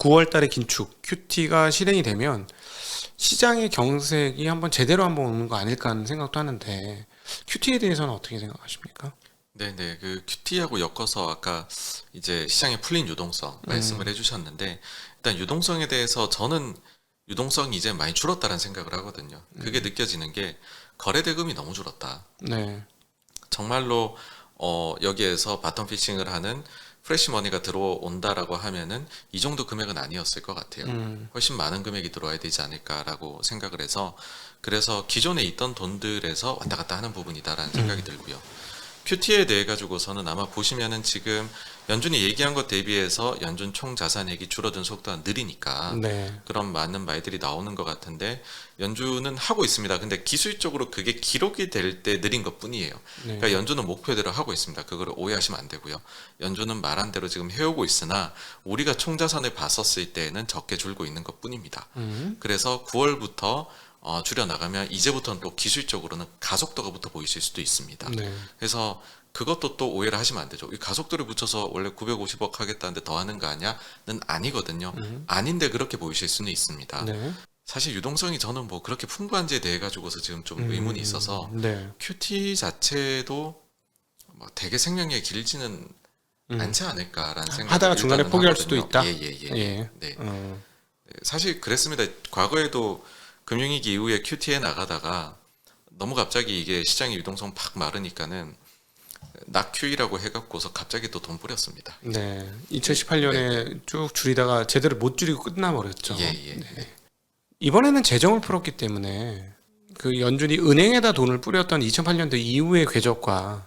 9월 달에 긴축 QT가 실행이 되면 시장의 경색이 한번 제대로 한번 오는 거 아닐까 하는 생각도 하는데 QT에 대해서는 어떻게 생각하십니까? 네네. 그 QT하고 엮어서 아까 이제 시장에 풀린 유동성 말씀을 해주셨는데 일단 유동성에 대해서 저는 유동성이 이제 많이 줄었다는 생각을 하거든요. 그게 느껴지는 게 거래 대금이 너무 줄었다. 네. 정말로 여기에서 바텀 피싱을 하는 프레시머니가 들어온다라고 하면은 이 정도 금액은 아니었을 것 같아요. 훨씬 많은 금액이 들어와야 되지 않을까라고 생각을 해서 그래서 기존에 있던 돈들에서 왔다 갔다 하는 부분이다라는 생각이 들고요. QT에 대해 가지고서는 아마 보시면은 지금 연준이 얘기한 것 대비해서 연준 총 자산액이 줄어든 속도가 느리니까 네. 그런 많은 말들이 나오는 것 같은데 연준은 하고 있습니다. 근데 기술적으로 그게 기록이 될 때 느린 것 뿐이에요. 네. 그러니까 연준은 목표대로 하고 있습니다. 그거를 오해하시면 안 되고요. 연준은 말한 대로 지금 해오고 있으나 우리가 총 자산을 봤었을 때는 적게 줄고 있는 것 뿐입니다. 그래서 9월부터 줄여나가면 이제부터는 또 기술적으로는 가속도가부터 보이실 수도 있습니다. 네. 그래서 그것도 또 오해를 하시면 안 되죠. 이 가속도를 붙여서 원래 950억 하겠다는데 더 하는 거 아니야?는 아니거든요. 아닌데 그렇게 보이실 수는 있습니다. 네. 사실 유동성이 저는 뭐 그렇게 풍부한지에 대해 가지고서 지금 좀 의문이 있어서 네. QT 자체도 뭐 되게 생명력이 길지는 않지 않을까라는 생각이 하다가 중간에 일단은 포기할 하거든요. 수도 있다. 예. 예. 네. 어. 사실 그랬습니다. 과거에도 금융위기 이후에 QT에 나가다가 너무 갑자기 이게 시장의 유동성 팍 마르니까는 낙Q이라고 해갖고서 갑자기 또 돈 뿌렸습니다. 네. 2018년에 쭉 줄이다가 제대로 못 줄이고 끝나버렸죠. 예. 네. 이번에는 재정을 풀었기 때문에 그 연준이 은행에다 돈을 뿌렸던 2008년도 이후의 궤적과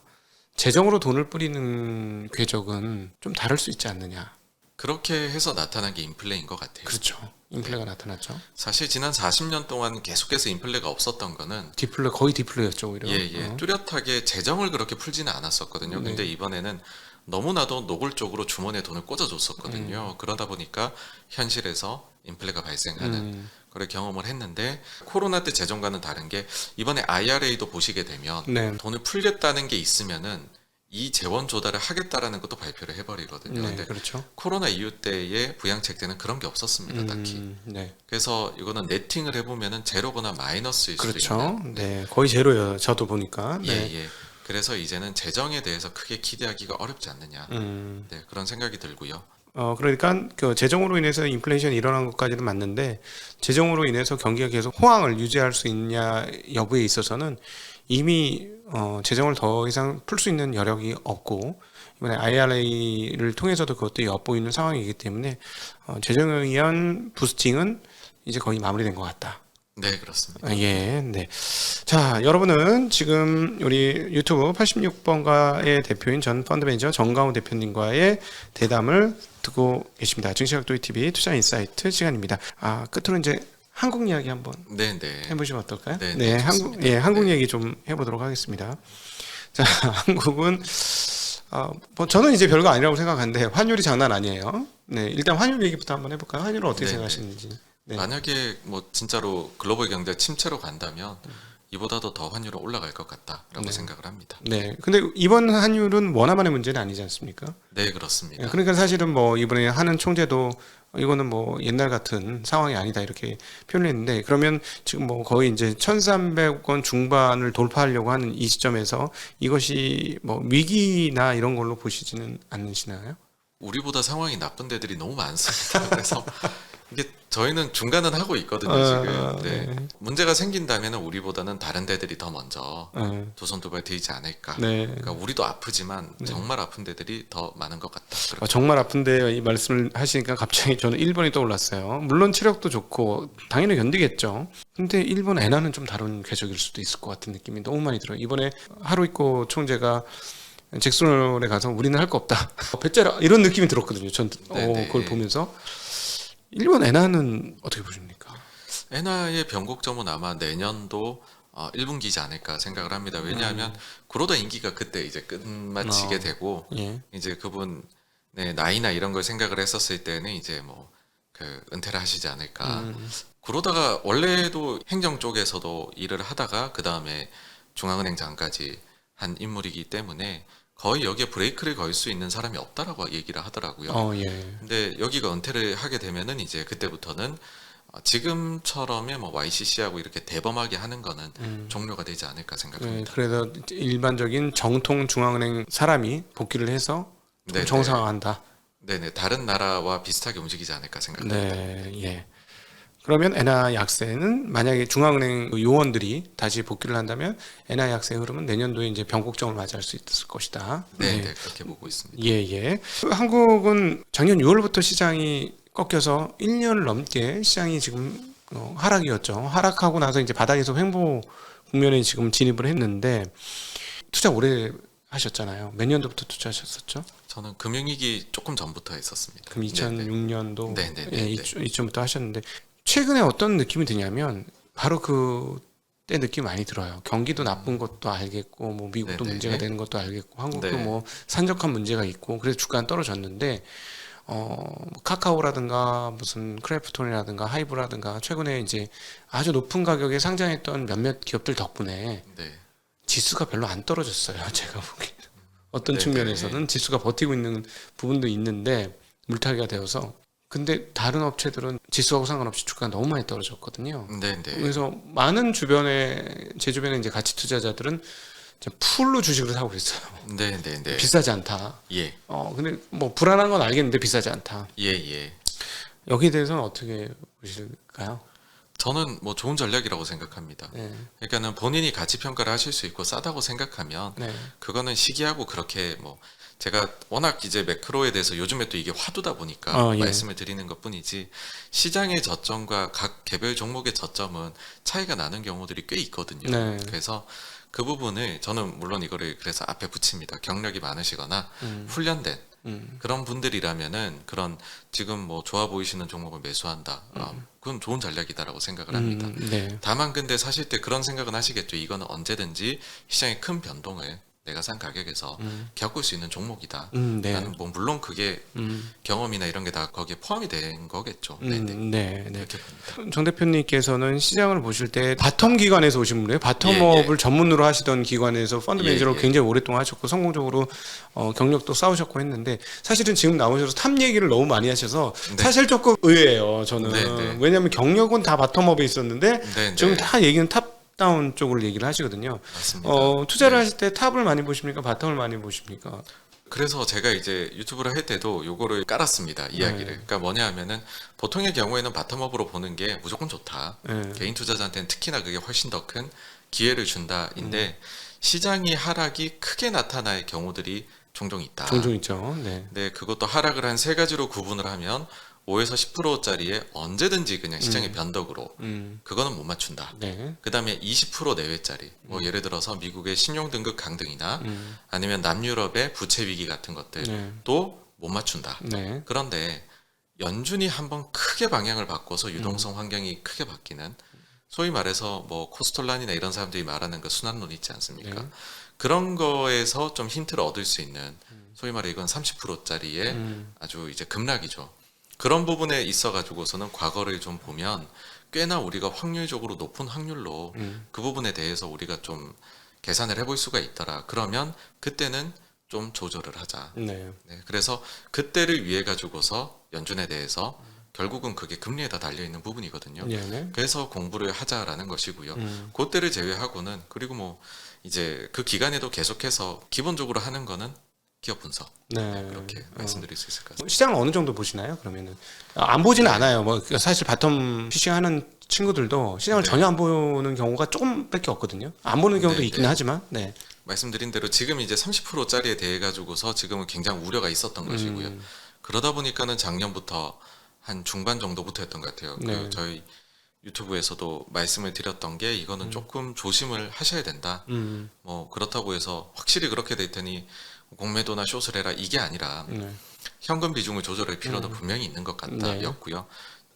재정으로 돈을 뿌리는 궤적은 좀 다를 수 있지 않느냐. 그렇게 해서 나타난 게 인플레인 것 같아요. 그렇죠. 인플레가 나타났죠. 사실 지난 40년 동안 계속해서 인플레가 없었던 거는 디플레 거의 디플레였죠 오히려. 뚜렷하게 재정을 그렇게 풀지는 않았었거든요. 네. 근데 이번에는 너무나도 노골적으로 주머니에 돈을 꽂아줬었거든요. 그러다 보니까 현실에서 인플레가 발생하는 그걸 경험을 했는데 코로나 때 재정과는 다른 게 이번에 IRA도 보시게 되면 네. 돈을 풀겠다는 게 있으면은 이 재원 조달을 하겠다라는 것도 발표를 해버리거든요. 네, 근데 그렇죠. 코로나 이후 때의 부양책 때는 그런 게 없었습니다, 딱히. 네. 그래서 이거는 네팅을 해보면은 제로거나 마이너스일 수도 그렇죠. 있는. 네, 거의 제로예요. 저도 보니까. 예, 네. 예. 그래서 이제는 재정에 대해서 크게 기대하기가 어렵지 않느냐. 네, 그런 생각이 들고요. 그러니까 그 재정으로 인해서 인플레이션이 일어난 것까지는 맞는데 재정으로 인해서 경기가 계속 호황을 유지할 수 있냐 여부에 있어서는 이미 재정을 더 이상 풀 수 있는 여력이 없고 이번에 IRA를 통해서도 그것도 엿보이는 상황이기 때문에 재정에 의한 부스팅은 이제 거의 마무리된 것 같다. 네, 그렇습니다. 예, 네. 자, 여러분은 지금 우리 유튜브 86번가의 대표인 전 펀드 매니저 정가훈 대표님과의 대담을 듣고 계십니다. 증시각도의 TV 투자 인사이트 시간입니다. 끝으로 이제 한국 이야기 한번 네, 네. 해보시면 어떨까요? 네, 네, 한국 네. 얘기 좀 해보도록 하겠습니다. 자, 한국은 뭐 저는 이제 별거 아니라고 생각하는데 환율이 장난 아니에요. 네, 일단 환율 얘기부터 한번 해볼까요? 환율은 어떻게 네, 생각하시는지. 네. 만약에 뭐 진짜로 글로벌 경제 침체로 간다면 이보다도 더 환율은 올라갈 것 같다라고 생각을 합니다. 네, 근데 이번 환율은 원화만의 문제는 아니지 않습니까? 네, 그렇습니다. 그러니까 사실은 뭐 이번에 하는 총재도 이거는 뭐 옛날 같은 상황이 아니다 이렇게 표현했는데 그러면 지금 뭐 거의 이제 1,300원 중반을 돌파하려고 하는 이 시점에서 이것이 뭐 위기나 이런 걸로 보시지는 않으시나요? 우리보다 상황이 나쁜 데들이 너무 많습니다. 그래서 이게 저희는 중간은 하고 있거든요, 지금. 네. 문제가 생긴다면 우리보다는 다른 데들이 더 먼저 두 손 두 발 들이지 않을까. 네. 그러니까 우리도 아프지만 정말 아픈 데들이 더 많은 것 같다. 그렇게 정말 아픈데 이 말씀을 하시니까 갑자기 저는 일본이 떠올랐어요. 물론 체력도 좋고 당연히 견디겠죠. 근데 일본 엔화는 좀 다른 궤적일 수도 있을 것 같은 느낌이 너무 많이 들어요. 이번에 하루이코 총재가 잭슨홀에 가서 우리는 할 거 없다. 배째라 이런 느낌이 들었거든요. 전 그걸 보면서 일본 엔화는 어떻게 보십니까? 엔화의 변곡점은 아마 내년도 1분기지 않을까 생각을 합니다. 왜냐하면 구로다 임기가 그때 이제 끝마치게 되고 예. 이제 그분 나이나 이런 걸 생각을 했었을 때는 이제 뭐 그 은퇴를 하시지 않을까. 구로다가 원래도 행정 쪽에서도 일을 하다가 그 다음에 중앙은행장까지 한 인물이기 때문에 거의 여기에 브레이크를 걸 수 있는 사람이 없다라고 얘기를 하더라고요. 예. 근데 여기가 은퇴를 하게 되면은 이제 그때부터는 지금처럼의 뭐 YCC하고 이렇게 대범하게 하는 거는 종료가 되지 않을까 네, 생각합니다. 그래서 일반적인 정통 중앙은행 사람이 복귀를 해서 좀 네네. 정상화한다. 네네, 다른 나라와 비슷하게 움직이지 않을까 생각합니다. 네, 예. 그러면 엔화 약세는 만약에 중앙은행 요원들이 다시 복귀를 한다면 엔화 약세 흐름은 내년도에 이제 변곡점을 맞이할 수 있을 것이다. 네네, 그렇게 보고 있습니다. 예, 예. 한국은 작년 6월부터 시장이 꺾여서 1년을 넘게 시장이 지금 하락이었죠. 하락하고 나서 이제 바닥에서 횡보 국면에 지금 진입을 했는데 투자 오래 하셨잖아요. 몇 년도부터 투자하셨었죠? 저는 금융위기 조금 전부터 했었습니다. 그럼 2006년도 네네. 예, 이쯤부터 하셨는데 최근에 어떤 느낌이 드냐면 바로 그때 느낌 많이 들어요. 경기도 나쁜 것도 알겠고 뭐 미국도 네네. 문제가 되는 것도 알겠고 한국도 네. 뭐 산적한 문제가 있고 그래서 주가는 떨어졌는데 카카오라든가 무슨 크래프톤이라든가 하이브라든가 최근에 이제 아주 높은 가격에 상장했던 몇몇 기업들 덕분에 네. 지수가 별로 안 떨어졌어요. 제가 보기에는 어떤 네네. 측면에서는 지수가 버티고 있는 부분도 있는데 물타기가 되어서 근데 다른 업체들은 지수하고 상관없이 주가가 너무 많이 떨어졌거든요. 네네. 그래서 많은 제 주변에 이제 가치 투자자들은 풀로 주식을 사고 있어요. 네네네. 비싸지 않다. 예. 근데 뭐 불안한 건 알겠는데 비싸지 않다. 예. 여기에 대해서는 어떻게 보실까요? 저는 뭐 좋은 전략이라고 생각합니다. 네. 그러니까는 본인이 가치 평가를 하실 수 있고 싸다고 생각하면 네. 그거는 시기하고 그렇게 뭐 제가 워낙 이제 매크로에 대해서 요즘에 또 이게 화두다 보니까 예. 말씀을 드리는 것뿐이지 시장의 저점과 각 개별 종목의 저점은 차이가 나는 경우들이 꽤 있거든요. 네. 그래서 그 부분을 저는 물론 이거를 그래서 앞에 붙입니다. 경력이 많으시거나 훈련된 그런 분들이라면은 그런 지금 뭐 좋아 보이시는 종목을 매수한다. 그건 좋은 전략이다라고 생각을 합니다. 네. 다만 근데 사실 때 그런 생각은 하시겠죠. 이거는 언제든지 시장의 큰 변동을 내가 산 가격에서 겪을 수 있는 종목이다. 네. 나는 뭐 물론 그게 경험이나 이런 게 다 거기에 포함이 된 거겠죠. 네. 이렇게 봅니다. 정 대표님께서는 시장을 보실 때 바텀 기관에서 오신 분이에요. 바텀업을 예. 전문으로 하시던 기관에서 펀드 예, 매니저로 예. 굉장히 오랫동안 하셨고 성공적으로 경력도 쌓으셨고 했는데 사실은 지금 나오셔서 탑 얘기를 너무 많이 하셔서 네. 사실 조금 의외예요. 저는 네, 네. 왜냐하면 경력은 다 바텀업에 있었는데 네, 지금 네. 다 얘기는 탑다운 쪽을 얘기를 하시거든요. 맞습니다. 투자를 네. 하실 때 탑을 많이 보십니까? 바텀을 많이 보십니까? 그래서 제가 이제 유튜브를 할 때도 요거를 깔았습니다. 이야기를. 그러니까 뭐냐 하면은 보통의 경우에는 바텀업으로 보는 게 무조건 좋다. 네. 개인 투자자한테는 특히나 그게 훨씬 더 큰 기회를 준다인데 시장이 하락이 크게 나타날 경우들이 종종 있다. 종종 있죠. 네. 네, 그것도 하락을 한 세 가지로 구분을 하면 5에서 10%짜리에 언제든지 그냥 시장의 변덕으로 그거는 못 맞춘다. 네. 그 다음에 20% 내외짜리, 뭐 예를 들어서 미국의 신용등급 강등이나 아니면 남유럽의 부채 위기 같은 것들 네. 또 못 맞춘다. 네. 그런데 연준이 한번 크게 방향을 바꿔서 유동성 환경이 크게 바뀌는 소위 말해서 뭐 코스톨란이나 이런 사람들이 말하는 그 순환론 있지 않습니까? 네. 그런 거에서 좀 힌트를 얻을 수 있는 소위 말해 이건 30%짜리의 아주 이제 급락이죠. 그런 부분에 있어 가지고서는 과거를 좀 보면 꽤나 우리가 확률적으로 높은 확률로 그 부분에 대해서 우리가 좀 계산을 해볼 수가 있더라. 그러면 그때는 좀 조절을 하자. 네. 네, 그래서 그때를 위해 가지고서 연준에 대해서 결국은 그게 금리에다 달려 있는 부분이거든요. 네. 그래서 공부를 하자라는 것이고요. 그때를 제외하고는 그리고 뭐 이제 그 기간에도 계속해서 기본적으로 하는 거는 기업 분석. 네. 그렇게 말씀드릴 수 있을 것 같습니다. 시장을 어느 정도 보시나요? 그러면은 안 보지는 않아요. 뭐 사실 바텀 피싱하는 친구들도 시장을 네. 전혀 안 보는 경우가 조금밖에 없거든요. 안 보는 경우도 네, 있긴 네. 하지만, 네. 말씀드린 대로 지금 이제 30%짜리에 대해 가지고서 지금은 굉장히 우려가 있었던 것이고요. 그러다 보니까는 작년부터 한 중반 정도부터 했던 것 같아요. 네. 그 저희 유튜브에서도 말씀을 드렸던 게 이거는 조금 조심을 하셔야 된다. 뭐 그렇다고 해서 확실히 그렇게 됐더니 공매도나 숏을 해라 이게 아니라 네. 현금 비중을 조절할 필요도 분명히 있는 것 같다였고요.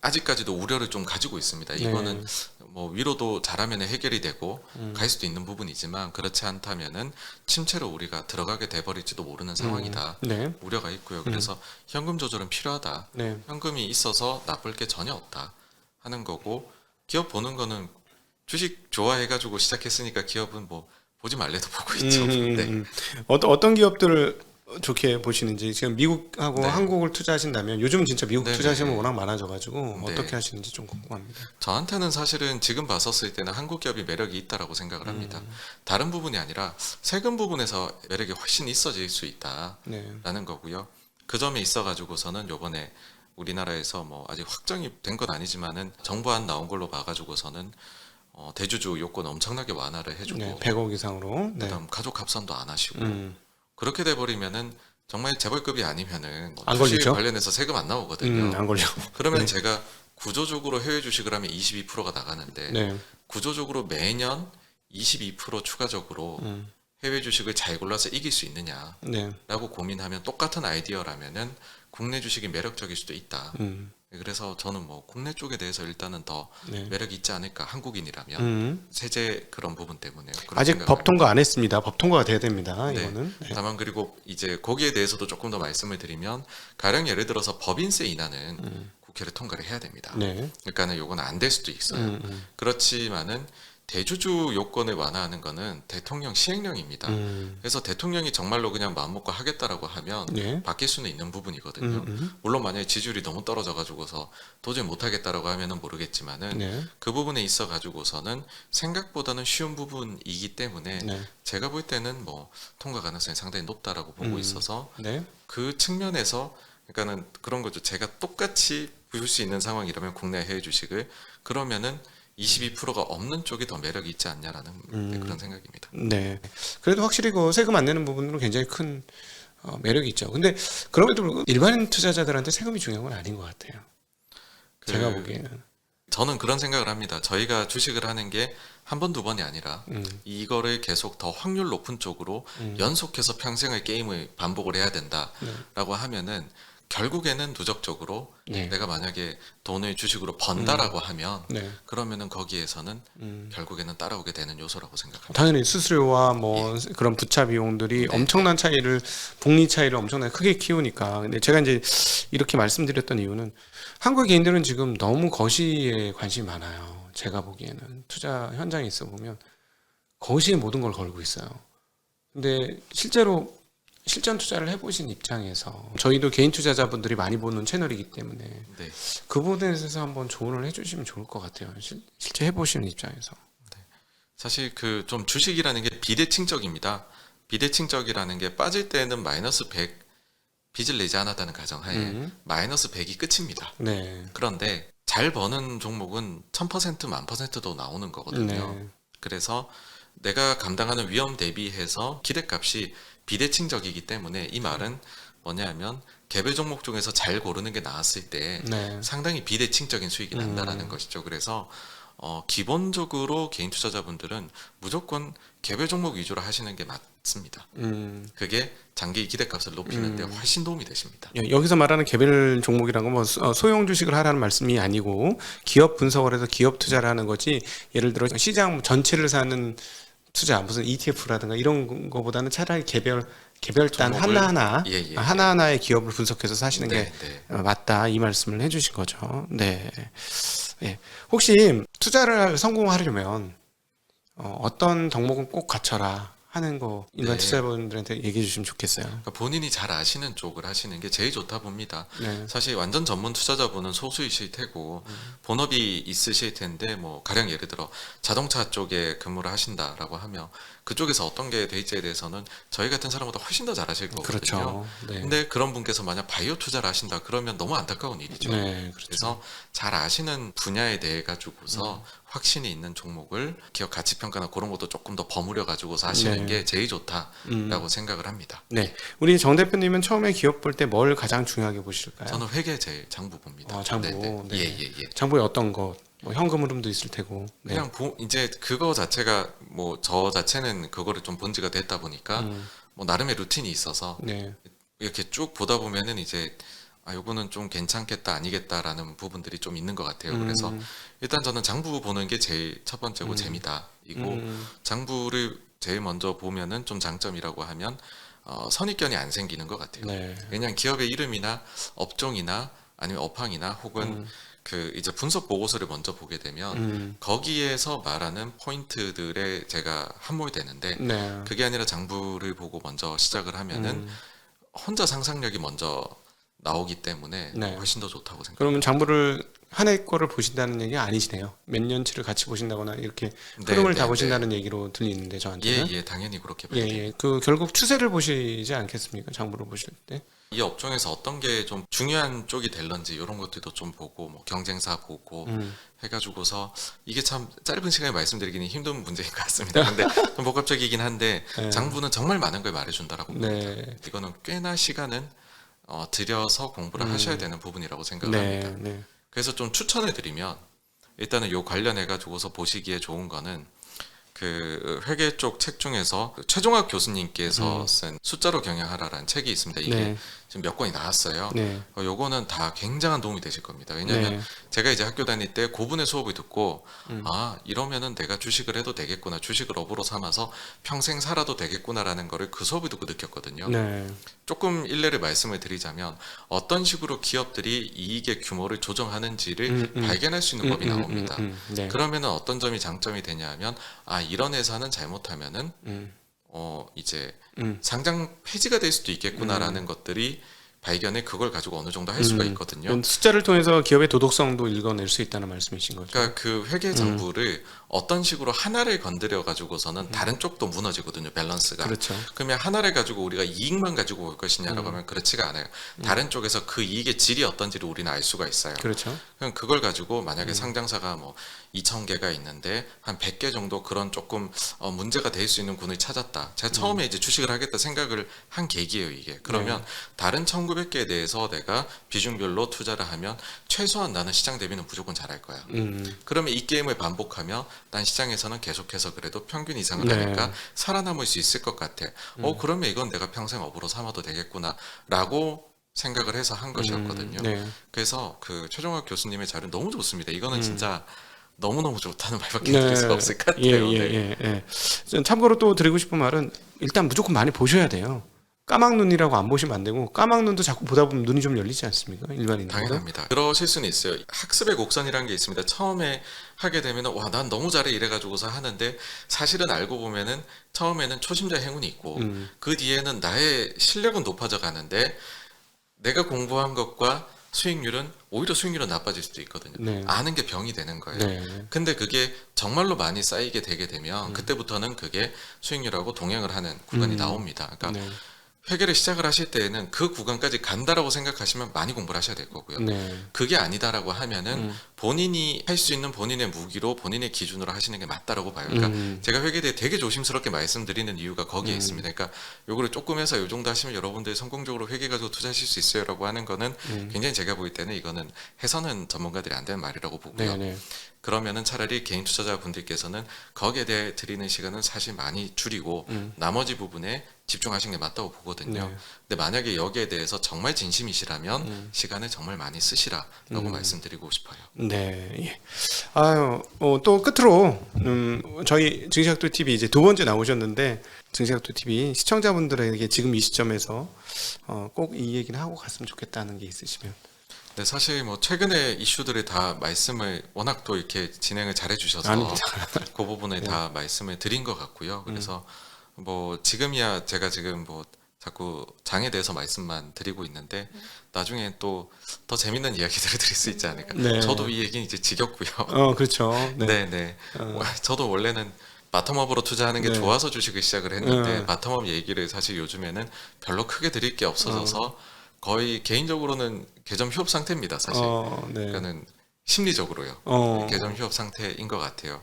아직까지도 우려를 좀 가지고 있습니다. 이거는 뭐 위로도 잘하면 해결이 되고 갈 수도 있는 부분이지만 그렇지 않다면은 침체로 우리가 들어가게 돼버릴지도 모르는 상황이다. 네. 우려가 있고요. 그래서 현금 조절은 필요하다. 네. 현금이 있어서 나쁠 게 전혀 없다 하는 거고 기업 보는 거는 주식 좋아해가지고 시작했으니까 기업은 뭐 보지 말래도 보고 있죠. 네. 어떤 기업들을 좋게 보시는지 지금 미국하고 네. 한국을 투자하신다면 요즘 진짜 미국 네, 투자하시면 네. 워낙 많아져가지고 네. 어떻게 하시는지 좀 궁금합니다. 저한테는 사실은 지금 봤었을 때는 한국 기업이 매력이 있다라고 생각을 합니다. 다른 부분이 아니라 세금 부분에서 매력이 훨씬 있어질 수 있다라는 네. 거고요. 그 점에 있어가지고서는 요번에 우리나라에서 뭐 아직 확정이 된 건 아니지만은 정부안 나온 걸로 봐가지고서는 대주주 요건 엄청나게 완화를 해주고 네. 100억 이상으로. 네. 그다음 가족 합산도 안 하시고 음. 그렇게 돼버리면은 정말 재벌급이 아니면은 뭐 안 주식 걸리죠? 관련해서 세금 안 나오거든요. 안 걸려. 그러면 네. 제가 구조적으로 해외 주식을 하면 22%가 나가는데 네. 구조적으로 매년 22% 추가적으로 해외 주식을 잘 골라서 이길 수 있느냐라고 네. 고민하면 똑같은 아이디어라면은 국내 주식이 매력적일 수도 있다. 음. 그래서 저는 뭐 국내 쪽에 대해서 일단은 더 네. 매력이 있지 않을까 한국인이라면 세제 그런 부분 때문에 그런 아직 생각을 법 통과 안 했습니다. 법 통과가 돼야 됩니다. 네. 이거는. 네. 다만 그리고 이제 거기에 대해서도 조금 더 말씀을 드리면 가령 예를 들어서 법인세 인하는 국회를 통과를 해야 됩니다. 네. 그러니까는 요건 안 될 수도 있어요. 그렇지만은 대주주 요건을 완화하는 거는 대통령 시행령입니다. 그래서 대통령이 정말로 그냥 마음 먹고 하겠다라고 하면 네. 바뀔 수는 있는 부분이거든요. 물론 만약에 지지율이 너무 떨어져 가지고서 도저히 못 하겠다라고 하면은 모르겠지만은 네. 그 부분에 있어 가지고서는 생각보다는 쉬운 부분이기 때문에 네. 제가 볼 때는 뭐 통과 가능성이 상당히 높다라고 보고 있어서 네. 그 측면에서 그러니까는 그런 거죠. 제가 똑같이 보실 수 있는 상황이라면 국내 해외 주식을 그러면은 22%가 없는 쪽이 더 매력이 있지 않냐라는 그런 생각입니다. 네. 그래도 확실히 그 세금 안 내는 부분으로 굉장히 큰 매력이 있죠. 근데 그럼에도 불구하고 일반 투자자들한테 세금이 중요한 건 아닌 것 같아요. 제가 보기에는. 저는 그런 생각을 합니다. 저희가 주식을 하는 게 한 번, 두 번이 아니라 이거를 계속 더 확률 높은 쪽으로 연속해서 평생의 게임을 반복을 해야 된다라고 하면은 결국에는 누적적으로 네. 내가 만약에 돈을 주식으로 번다라고 하면 네. 그러면은 거기에서는 결국에는 따라오게 되는 요소라고 생각합니다. 당연히 수수료와 뭐 그런 부차 비용들이 네, 엄청난 차이를 복리 차이를 엄청나게 크게 키우니까. 근데 제가 이제 이렇게 말씀드렸던 이유는 한국 개인들은 지금 너무 거시에 관심이 많아요. 제가 보기에는 투자 현장에 있어 보면 거시에 모든 걸 걸고 있어요. 근데 실제로 실전 투자를 해보신 입장에서 저희도 개인 투자자분들이 많이 보는 채널이기 때문에 네. 그 부분에 대해서 한번 조언을 해주시면 좋을 것 같아요. 실제 해보시는 입장에서. 사실 그 좀 주식이라는 게 비대칭적입니다. 비대칭적이라는 게 빠질 때는 마이너스 100 빚을 내지 않았다는 가정하에 마이너스 100이 끝입니다. 네. 그런데 잘 버는 종목은 1000% 1000%도 나오는 거거든요. 네. 그래서 내가 감당하는 위험 대비해서 기대값이 비대칭적이기 때문에 이 말은 뭐냐면 개별 종목 중에서 잘 고르는 게 나왔을 때 네. 상당히 비대칭적인 수익이 난다라는 것이죠. 그래서 기본적으로 개인 투자자분들은 무조건 개별 종목 위주로 하시는 게 맞습니다. 그게 장기 기대값을 높이는 데 훨씬 도움이 되십니다. 여기서 말하는 개별 종목이란 건 뭐 소형 주식을 하라는 말씀이 아니고 기업 분석을 해서 기업 투자를 하는 거지, 예를 들어 시장 전체를 사는 투자 무슨 ETF라든가 이런 거보다는 차라리 개별단 종목을- 하나하나 예. 하나하나의 기업을 분석해서 사시는 네, 게 네. 맞다, 이 말씀을 해주신 거죠. 네. 예. 혹시 투자를 성공하려면 어떤 덕목은 꼭 갖춰라 하는 거 일반 네. 투자자분들한테 얘기해 주시면 좋겠어요. 그러니까 본인이 잘 아시는 쪽을 하시는 게 제일 좋다 봅니다. 네. 사실 완전 전문 투자자분은 소수이실 테고 본업이 있으실 텐데 뭐 가령 예를 들어 자동차 쪽에 근무를 하신다라고 하면 그쪽에서 어떤 게 될지에 대해서는 저희 같은 사람보다 훨씬 더 잘 아실 거거든요. 그렇죠. 네. 근데 그런 분께서 만약 바이오 투자를 하신다 그러면 너무 안타까운 일이죠. 네, 그렇죠. 그래서 잘 아시는 분야에 대해 가지고서 확신이 있는 종목을 기업 가치 평가나 그런 것도 조금 더 버무려 가지고서 하시는 네. 게 제일 좋다라고 생각을 합니다. 네. 우리 정 대표님은 처음에 기업 볼 때 뭘 가장 중요하게 보실까요? 저는 회계 제일 장부 봅니다. 장부. 네네. 네. 예. 장부에 어떤 거? 뭐 현금 흐름도 있을 테고. 네. 그냥 이제 그거 자체가 뭐 저 자체는 그거를 좀 본 지가 됐다 보니까 뭐 나름의 루틴이 있어서 네. 이렇게 쭉 보다 보면은 이제 요거는 좀 괜찮겠다 아니겠다라는 부분들이 좀 있는 것 같아요. 그래서 일단 저는 장부 보는 게 제일 첫 번째고 재미다 이고 장부를 제일 먼저 보면은 좀 장점이라고 하면 선입견이 안 생기는 것 같아요. 네. 왜냐하면 기업의 이름이나 업종이나 아니면 업황이나 혹은 그 이제 분석 보고서를 먼저 보게 되면 거기에서 말하는 포인트들에 제가 함몰되는데 네. 그게 아니라 장부를 보고 먼저 시작을 하면은 혼자 상상력이 먼저 나오기 때문에 네. 훨씬 더 좋다고 생각합니다. 그러면 장부를 한 해 거를 보신다는 얘기 아니시네요. 몇 년치를 같이 보신다거나 이렇게 네, 흐름을 네, 다 네. 보신다는 얘기로 들리는데 저한테는. 예, 당연히 그렇게 예, 봐야 돼요. 예. 그 결국 추세를 보시지 않겠습니까? 장부를 보실 때. 이 업종에서 어떤 게 좀 중요한 쪽이 될런지 이런 것들도 좀 보고 뭐 경쟁사 보고 해가지고서 이게 참 짧은 시간에 말씀드리기는 힘든 문제인 것 같습니다. 근데 좀 복합적이긴 한데 네. 장부는 정말 많은 걸 말해준다라고 봅니다. 네. 이거는 꽤나 시간은 들여서 공부를 하셔야 되는 부분이라고 생각을 네. 합니다. 네. 그래서 좀 추천을 드리면 일단은 요 관련해 가지고서 보시기에 좋은 거는 그 회계 쪽 책 중에서 최종학 교수님께서 쓴 숫자로 경영하라라는 책이 있습니다. 이게 네. 지금 몇 권이 나왔어요. 네. 요거는 다 굉장한 도움이 되실 겁니다. 왜냐하면 네. 제가 이제 학교 다닐 때 고분의 수업을 듣고 이러면은 내가 주식을 해도 되겠구나, 주식을 업으로 삼아서 평생 살아도 되겠구나라는 거를 그 수업을 듣고 느꼈거든요. 네. 조금 일례를 말씀을 드리자면 어떤 식으로 기업들이 이익의 규모를 조정하는지를 발견할 수 있는 법이 나옵니다. 네. 그러면은 어떤 점이 장점이 되냐면 이런 회사는 잘못하면은 음. 이제 음. 상장 폐지가 될 수도 있겠구나라는 것들이 발견을 그걸 가지고 어느 정도 할 수가 있거든요. 숫자를 통해서 기업의 도덕성도 읽어낼 수 있다는 말씀이신 거죠. 그러니까 그 회계 장부를 어떤 식으로 하나를 건드려 가지고서는 다른 쪽도 무너지거든요, 밸런스가. 그렇죠. 그러면 하나를 가지고 우리가 이익만 가지고 올 것이냐라고 하면 그렇지가 않아요. 다른 쪽에서 그 이익의 질이 어떤지를 우리는 알 수가 있어요. 그렇죠. 그럼 그걸 가지고 만약에 상장사가 뭐 2,000개가 있는데 한 100개 정도 그런 조금 문제가 될 수 있는 군을 찾았다. 제가 처음에 이제 주식을 하겠다 생각을 한 계기예요, 이게. 그러면 다른 1,900개에 대해서 내가 비중별로 투자를 하면 최소한 나는 시장 대비는 무조건 잘할 거야. 그러면 이 게임을 반복하면 난 시장에서는 계속해서 그래도 평균 이상을 네. 하니까 살아남을 수 있을 것 같아. 그러면 이건 내가 평생 업으로 삼아도 되겠구나라고 생각을 해서 한 것이었거든요. 네. 그래서 그 최종학 교수님의 자료 너무 좋습니다. 이거는 음. 진짜 너무너무 좋다는 말밖에 네. 드릴 수가 없을 것 같아요. 네. 전 참고로 또 드리고 싶은 말은 일단 무조건 많이 보셔야 돼요. 까막눈이라고 안 보시면 안 되고 까막눈도 자꾸 보다 보면 눈이 좀 열리지 않습니까? 일반인들. 당연합니다. 그러실 수는 있어요. 학습의 곡선이라는 게 있습니다. 처음에 하게 되면은 와, 난 너무 잘해 이래가지고서 하는데 사실은 알고 보면은 처음에는 초심자 행운이 있고 그 뒤에는 나의 실력은 높아져 가는데 내가 공부한 것과 수익률은 오히려 수익률은 나빠질 수도 있거든요. 네. 아는 게 병이 되는 거예요. 네. 근데 그게 정말로 많이 쌓이게 되게 되면 그때부터는 그게 수익률하고 동행을 하는 구간이 나옵니다. 그러니까 네. 회계를 시작을 하실 때에는 그 구간까지 간다라고 생각하시면 많이 공부를 하셔야 될 거고요. 네. 그게 아니다라고 하면은 본인이 할 수 있는 본인의 무기로 본인의 기준으로 하시는 게 맞다라고 봐요. 그러니까 제가 회계에 대해 되게 조심스럽게 말씀드리는 이유가 거기에 있습니다. 그러니까 요거를 조금 해서 요 정도 하시면 여러분들이 성공적으로 회계 가지고 투자하실 수 있어요라고 하는 거는 굉장히 제가 보일 때는 이거는 해서는 전문가들이 안 되는 말이라고 보고요. 네. 네. 그러면은 차라리 개인 투자자분들께서는 거기에 대해 드리는 시간은 사실 많이 줄이고 나머지 부분에 집중하시는 게 맞다고 보거든요. 네. 근데 만약에 여기에 대해서 정말 진심이시라면 시간을 정말 많이 쓰시라라고 말씀드리고 싶어요. 네. 예. 아유, 또 끝으로 저희 증시학도 TV 이제 두 번째 나오셨는데 증시학도 TV 시청자분들에게 지금 이 시점에서 꼭 이 얘기는 하고 갔으면 좋겠다는 게 있으시면. 네, 사실 뭐 최근에 이슈들을 다 말씀을 워낙 또 이렇게 진행을 잘 해주셔서 아닙니다. 그 부분에 다 말씀을 드린 것 같고요. 그래서 뭐 지금이야 제가 지금 뭐 자꾸 장에 대해서 말씀만 드리고 있는데 나중에 또 더 재밌는 이야기들을 드릴 수 있지 않을까. 네. 저도 이 얘기는 이제 지겹고요. 그렇죠. 네. 네. 저도 원래는 바텀업으로 투자하는 게 네. 좋아서 주식을 시작을 했는데 네. 바텀업 얘기를 사실 요즘에는 별로 크게 드릴 게 없어져서 거의 개인적으로는 개점 휴업 상태입니다. 사실. 네. 그러니까는 심리적으로요. 개점 휴업 상태인 것 같아요.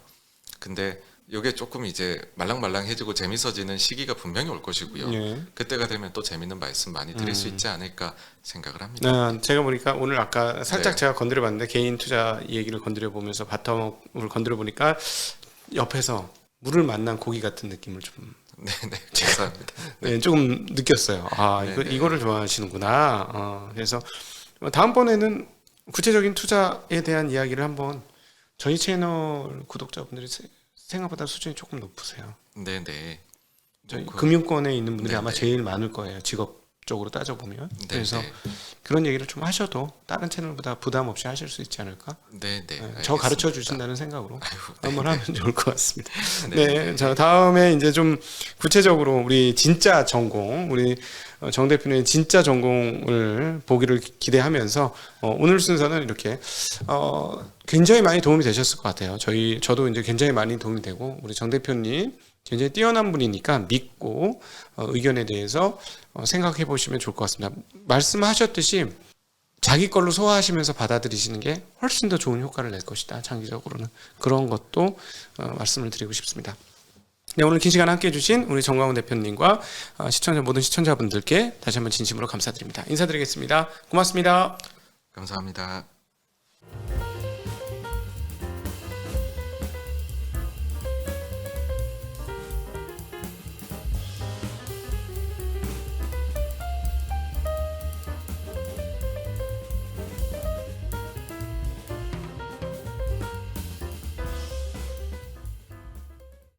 근데 이게 조금 이제 말랑말랑해지고 재밌어지는 시기가 분명히 올 것이고요. 예. 그때가 되면 또 재밌는 말씀 많이 드릴 수 있지 않을까 생각을 합니다. 제가 보니까 오늘 아까 살짝 네. 제가 건드려 봤는데 개인 투자 얘기를 건드려 보면서 바텀을 건드려 보니까 옆에서 물을 만난 고기 같은 느낌을 좀 네네. 감사합니다. 네, 조금 느꼈어요. 네네. 이거를 좋아하시는구나. 그래서 다음번에는 구체적인 투자에 대한 이야기를 한번 저희 채널 구독자분들이 생각보다 수준이 조금 높으세요. 네네. 저희 그- 금융권에 있는 분들이 아마 네네. 제일 많을 거예요. 직업적으로 따져보면. 그래서 네네. 그런 얘기를 좀 하셔도 다른 채널보다 부담 없이 하실 수 있지 않을까? 네네. 저 알겠습니다. 가르쳐 주신다는 생각으로 아이고, 한번 하면 좋을 것 같습니다. 네. 네, 자 다음에 이제 좀 구체적으로 우리 진짜 전공, 우리 정 대표님의 진짜 전공을 보기를 기대하면서 오늘 순서는 이렇게 굉장히 많이 도움이 되셨을 것 같아요. 저도 이제 굉장히 많이 도움이 되고 우리 정 대표님 굉장히 뛰어난 분이니까 믿고 의견에 대해서 생각해 보시면 좋을 것 같습니다. 말씀하셨듯이 자기 걸로 소화하시면서 받아들이시는 게 훨씬 더 좋은 효과를 낼 것이다. 장기적으로는 그런 것도 말씀을 드리고 싶습니다. 네, 오늘 긴 시간 함께해 주신 우리 정광훈 대표님과 모든 시청자분들께 다시 한번 진심으로 감사드립니다. 인사드리겠습니다. 고맙습니다. 감사합니다.